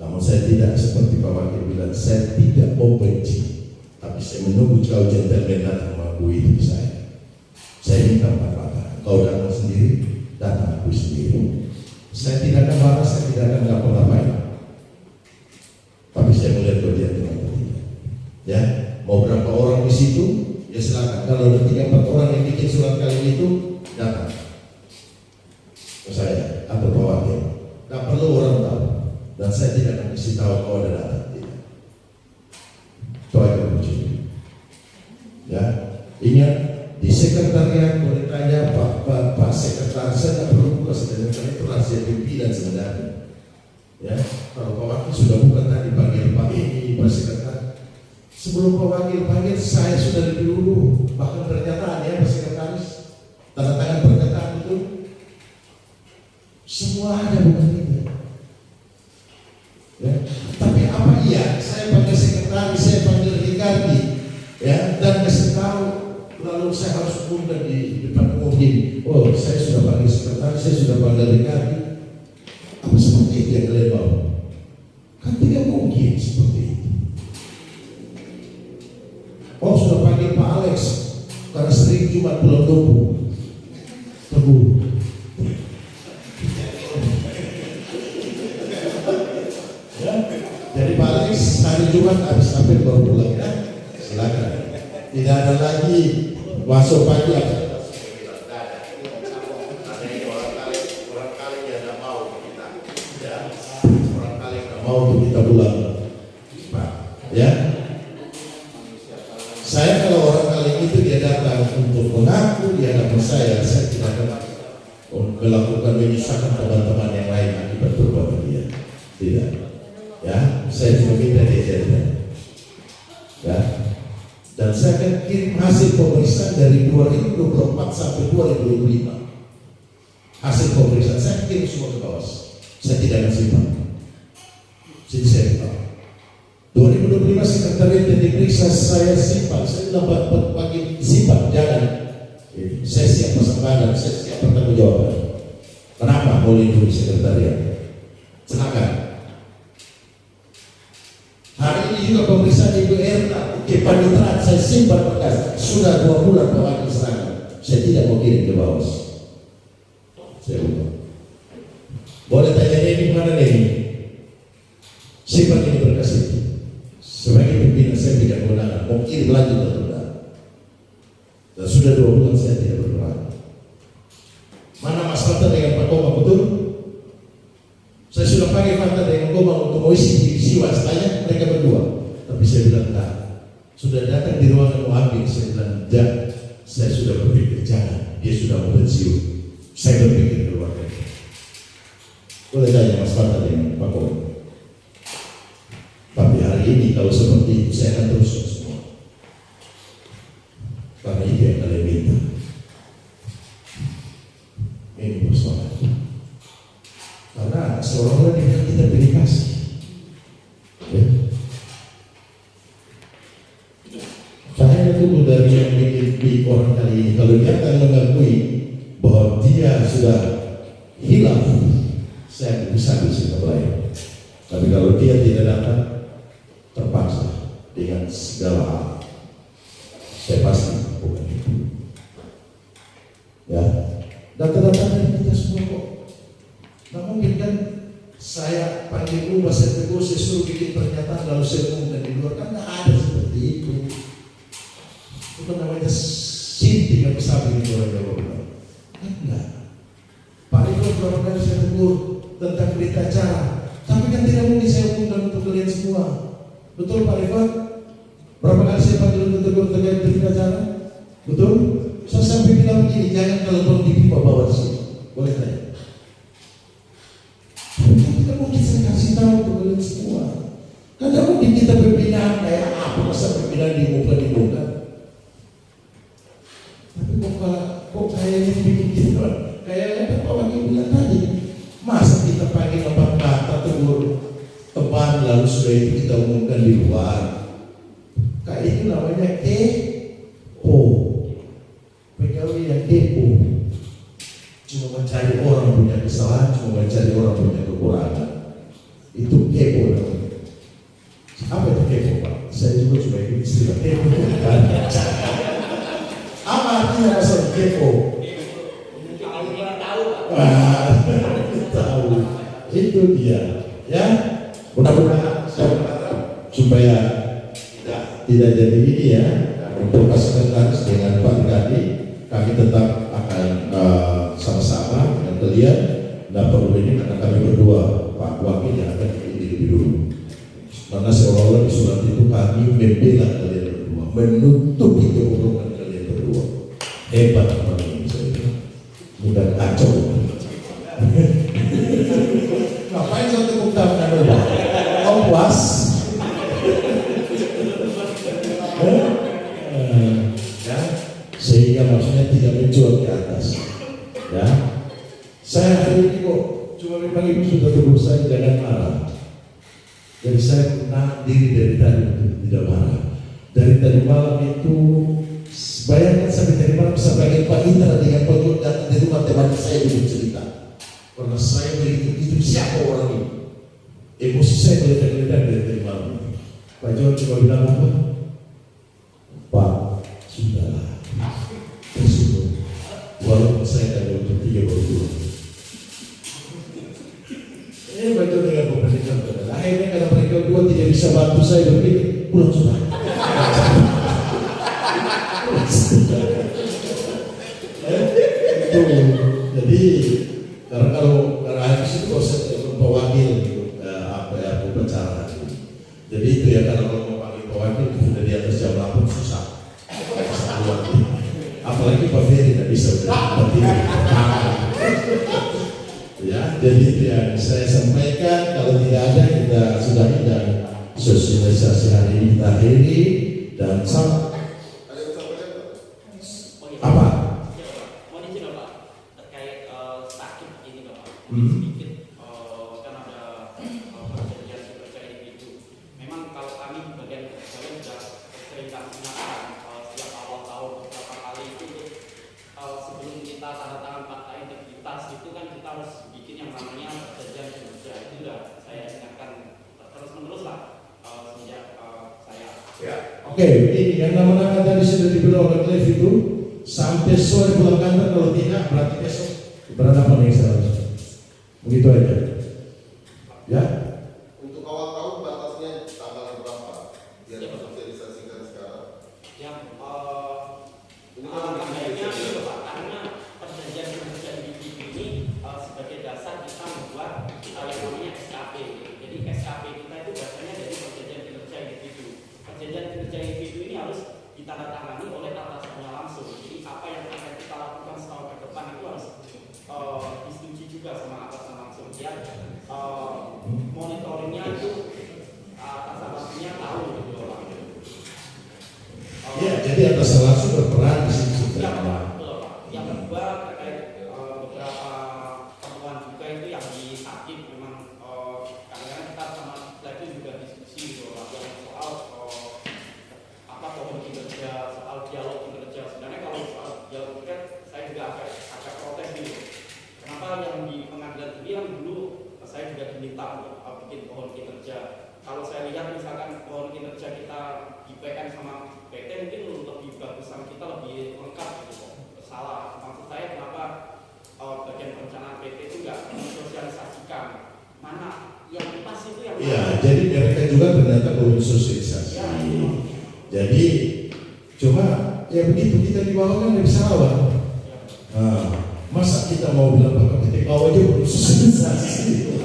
Namun saya tidak seperti Pak Wakil bilang, saya tidak mau benci, tapi saya menunggu kau gentleman datang mengakui hidup saya. Saya minta empat mata. Kau datang sendiri, datang aku sendiri. Saya tidak akan marah, saya tidak akan ngapa-ngapain. Tapi saya melihat kau gentleman ketiga. Ya, mau berapa orang di situ? Ya silakan. Kalau ada 3-4 orang yang bikin surat kali itu, datang ke saya atau Pak Wakil. Tidak perlu orang tahu. Dan saya tidak akan kasih tahu kalau ada datang. Tidak. Itu aja kuncinya. Ya, ingat. Di sekretariat boleh tanya Pak Sekretaris, saya tidak perlu buka sekretariat itu rahasia pimpinan sebenarnya. Ya, kalau Pak Wakil sudah buka tadi panggil Pak ini Pak Sekretaris. Sebelum Pak Wakil panggil saya sudah lebih dulu, bahkan pernyataan ya Pak Sekretaris, tanda tangan pernyataan itu semua ada bukan itu. Ya, tapi apa iya? Saya panggil sekretaris, saya panggil Ricardi, ya, dan kasih tahu. Lalu saya harus undang di depan umum ini. Oh, saya sudah panggil sekretaris, saya sudah panggil Ricardi. Apa seperti itu yang kalian mau? Kan tidak mungkin seperti itu. Oh, sudah panggil Pak Alex karena sering Jumat pulang tebu. Ya, jadi Pak Alex hari Jumat habis sampai baru pulang ya. Silakan. Tidak ada lagi masuk pagi apa? Orang kali dia tidak mau kita, ya. Orang kali tidak mau untuk kita pulang, Pak. Ya. Saya kalau orang kali itu dia datang untuk mengaku di hadapan saya tidak akan melakukan menyusahkan teman-teman yang lain akibat perbuatan dia. Tidak. Ya, saya cuma minta dia jadi. Ya. Dan saya akan kirim hasil pemeriksaan dari 2024 sampai 2025. Hasil pemeriksaan saya kirim semua ke bawah. Saya tidak akan simpan. Jadi saya tahu. 2025 sekretariat yang diperiksa saya simpan. Saya dapat bagi simpan, jangan. Saya siap pasang badan, saya siap bertanggung jawab. Kenapa mau lindungi sekretariat? Silakan. Hari ini juga pemeriksaan Ibu Erna kepaniteraan saya simpan bekas sudah 2 bulan Pak Wakil serangan. Saya tidak mau kirim ke bawah. Saya lupa. Boleh tanya ini mana ini? Simpan ini berkas itu. Sebagai pimpinan saya tidak kewenangan. Mau kirim lanjut atau tidak? Dan sudah 2 bulan saya tidak bergerak. Mana Mas Fata dengan Pak Komang betul? Saya sudah pakai Fata dengan Komang untuk mengisi divisi wasitanya mereka berdua. Tapi saya bilang tak. Sudah datang di ruangan mau ambil, saya bilang tidak. Saya sudah berpikir jangan. Dia sudah mau pensiun. Saya berpikir keluar dari. Boleh tanya Mas Fata dengan Pak Kong. Tapi hari ini kalau seperti itu saya akan teruskan semua. Karena itu yang kalian minta. Ini persoalan. Karena seolah-olah kita pilih kasih. Ya. Saya tunggu dari yang bikin orang kali ini. Kalau dia akan mengakui bahwa dia sudah hilang, saya bisa bersikap lain. Tapi kalau dia tidak datang, terpaksa dengan segala hal, saya pasti bukan itu. Ya, data-data dari kita semua kok. Nah mungkin kan saya panggil rumah, saya tegur, saya suruh bikin pernyataan lalu saya umumkan di luar, kan nggak ada seperti itu. Itu namanya sinting yang besar di luar Jawa. Kan enggak. Pak Riko berapa kali saya tegur tentang berita acara, tapi kan tidak mungkin saya umumkan untuk kalian semua. Betul Pak Riko? Berapa kali saya panggil untuk tegur terkait berita acara? Betul? Saya sampai bilang begini, jangan kalau perlu dipimpin bawa di sini. Boleh tanya? Tidak mungkin saya kasih tahu untuk kalian semua. Karena mungkin kita pembinaan kayak apa, masa pembinaan dibuka. Tapi kok kayaknya bikin kita kayaknya Pak Wakil bilang tadi, masa kita pakai 4 kata tegur teman lalu sudah itu kita umumkan di luar. Kayak itu namanya kepo. Pegawai yang kepo cuma mencari orang punya kesalahan, cuma mencari orang punya kekurangan. Itu kepo namanya. Apa itu kepo Pak? Saya juga cuma ikut istilah kepo. Apa artinya masalah kepo? Tahu. Itu dia. Ya, mudah-mudahan saya berharap supaya tidak jadi ini ya. Untuk sekretaris dengan Pak Gadi, kami tetap akan sama-sama dengan kalian. Tidak perlu ini karena kami berdua Pak Wakil yang akan ini lebih dulu. Karena seolah-olah di surat itu kami membela kalian berdua, menutupi kebohongan kalian berdua. Hebat orang ini saya bilang. Mudah kacau. Ngapain satu tepuk tangan dulu? Kau puas? Ya, sehingga maksudnya tidak mencuat ke atas. Ya, saya hari ini kok cuma memang ibu sudah tegur saya jangan marah. Jadi saya menahan diri dari tadi untuk tidak marah. Dari tadi malam itu, bayangkan sampai tadi malam bisa panggil Pak Indra dengan Pak Jod datang di rumah teman saya dulu cerita. Karena saya begitu siapa orang ini? Emosi saya meledak-ledak dari tadi malam. Pak Jod cuma bilang apa? Pak, sudahlah. Bersyukur. Walaupun saya ada untuk 3 berdua. Ini Pak Jod dengan pemerintahan. Akhirnya karena mereka berdua tidak bisa bantu saya berpikir, pulang sudah. Jadi karena habis itu proses Pak Wakil pembicaraan. Jadi itu ya kalau mau panggil Pak Wakil sudah di atas jam 8 susah. Apalagi Pak Ferry tidak bisa ya, jadi itu yang saya sampaikan. Kalau tidak ada kita sudahi dan sosialisasi hari ini kita akhiri dan apa? Mohon izin Bapak terkait sakit ini Bapak. Sedikit kan ada perjanjian kerja individu. Memang kalau kami bagian kerja sudah sering kami ingatkan setiap awal tahun beberapa kali itu sebelum kita tanda tangan fakta integritas itu kan kita harus bikin yang namanya perjanjian kerja. Itu sudah saya ingatkan terus menerus lah sejak saya. Ya. Oke, ini yang nama-nama tadi sudah dibeli oleh Cliff itu sampai sore pulang kantor, kalau tidak berarti besok berapa nih seharusnya. Begitu aja. Ya. Untuk awal tahun batasnya tanggal berapa? Biar sosialisasikan sekarang. Yang Ini kan kayaknya itu Pak, karena perjanjian kerja individu ini sebagai dasar kita membuat yang namanya SKP. Jadi SKP kita itu biasanya dari perjanjian kerja individu. Perjanjian kerja individu ini harus ditandatangani oleh atasannya langsung. Jadi apa yang akan kita lakukan setahun ke depan itu harus disetujui ya monitoringnya itu atasannya tahu gitu Pak. Ya, jadi atasan langsung berperan di situ. Ya, betul Pak. Yang kedua terkait beberapa temuan juga itu yang di sakit memang kadang-kadang kita sama lagi juga diskusi gitu Pak, yang soal apa pohon kinerja, soal dialog kinerja. Sebenarnya kalau soal dialog kinerja saya juga agak protes gitu. Kenapa yang di pengadilan ini yang dulu saya juga diminta untuk bikin pohon kinerja. Kalau saya lihat misalkan pohon kinerja kita di PN sama PT mungkin lebih bagusan kita lebih lengkap gitu. Salah. Maksud saya kenapa bagian perencanaan PT itu nggak mensosialisasikan mana yang pas itu yang Iya, jadi mereka juga ternyata belum sosialisasi. Ya. Jadi cuma ya begitu kita di bawah kan nggak bisa lawan. Nah, masa kita mau bilang Pak PT kau aja belum sosialisasi?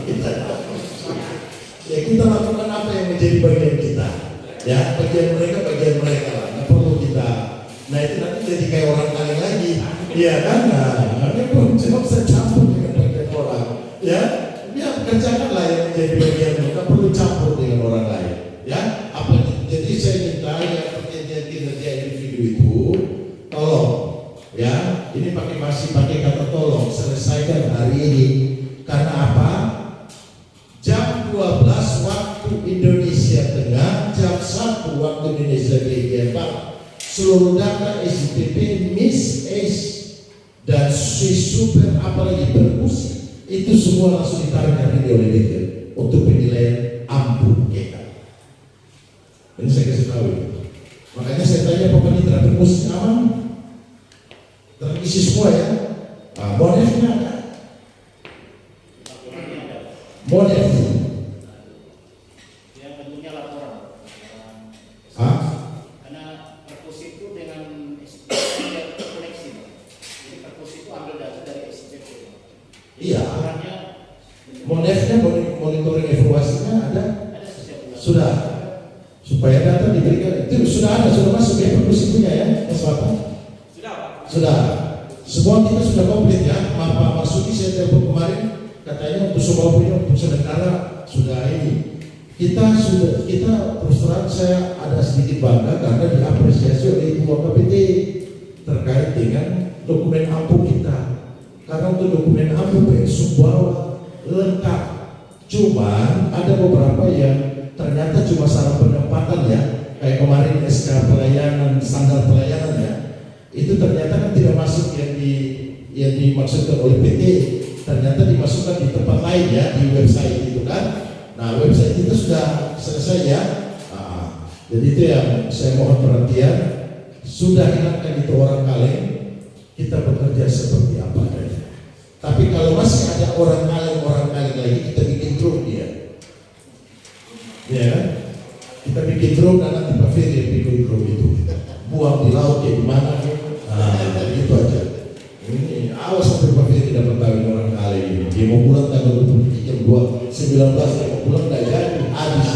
Ya kita lakukan apa yang menjadi bagian kita. Ya bagian mereka lah. Nggak perlu kita. Nah itu nanti jadi kayak orang lain lagi. Iya kan? Nah, ini pun cuma bisa campur dengan bagian orang. Ya, dia kerjakanlah yang menjadi bagian. Nggak perlu campur dengan orang lain. Ya, apa? Jadi saya minta yang perjanjian kinerja individu itu, tolong. Ya, ini masih pakai kata tolong. Selesaikan hari ini. Karena apa? Jam 12 waktu Indonesia Tengah, jam 1 waktu Indonesia bagian Barat, seluruh data SIPP, MIS, dan super apalagi berfungsi itu semua langsung ditarik hari ini oleh Detail untuk penilaian ampuh kita. Ini saya kasih tahu. Makanya saya tanya pemerintah berfungsi aman, terisi semua ya. Nah, modefnya ada. Model yang bentuknya laporan. Karena perpus itu dengan SPP terkoneksi. Jadi perpus itu ambil data dari SPP. Iya. Laporannya Modefnya monitoring evaluasinya ada. setiap bulan. Sudah. Supaya data diberikan itu sudah masuk ya perpus itunya ya, Mas Bapak. Sudah Pak. Sudah. Semua kita sudah komplit ya. Pak Marsuki saya telepon kemarin. Katanya untuk semua punya untuk sementara sudah ini kita terus terang saya ada sedikit bangga karena diapresiasi oleh Ibu KPT terkait dengan dokumen ampuh kita karena untuk dokumen ampuh semua lengkap, cuman ada beberapa yang ternyata cuma salah penempatan ya, kayak kemarin SK pelayanan standar pelayanan ya, itu ternyata kan tidak masuk yang dimaksudkan oleh PT. Ternyata dimasukkan di tempat lain ya, di website itu kan. Nah website itu sudah selesai ya. Nah, jadi itu yang saya mohon perhatian. Sudah hilangkan itu orang kaleng, kita bekerja seperti apa adanya. Tapi kalau masih ada orang kaleng lagi, kita bikin drone dia. Ya kan? Kita bikin drone dan nanti Pak Ferry yang bikin drone itu. Buang di laut ya di mana? Nah, gitu aja. Ini awas sampai Pak Ferry dapat tahu orang kali ini. Dia mau pulang tanggal 23 jam 19 dia mau pulang nggak jadi habis.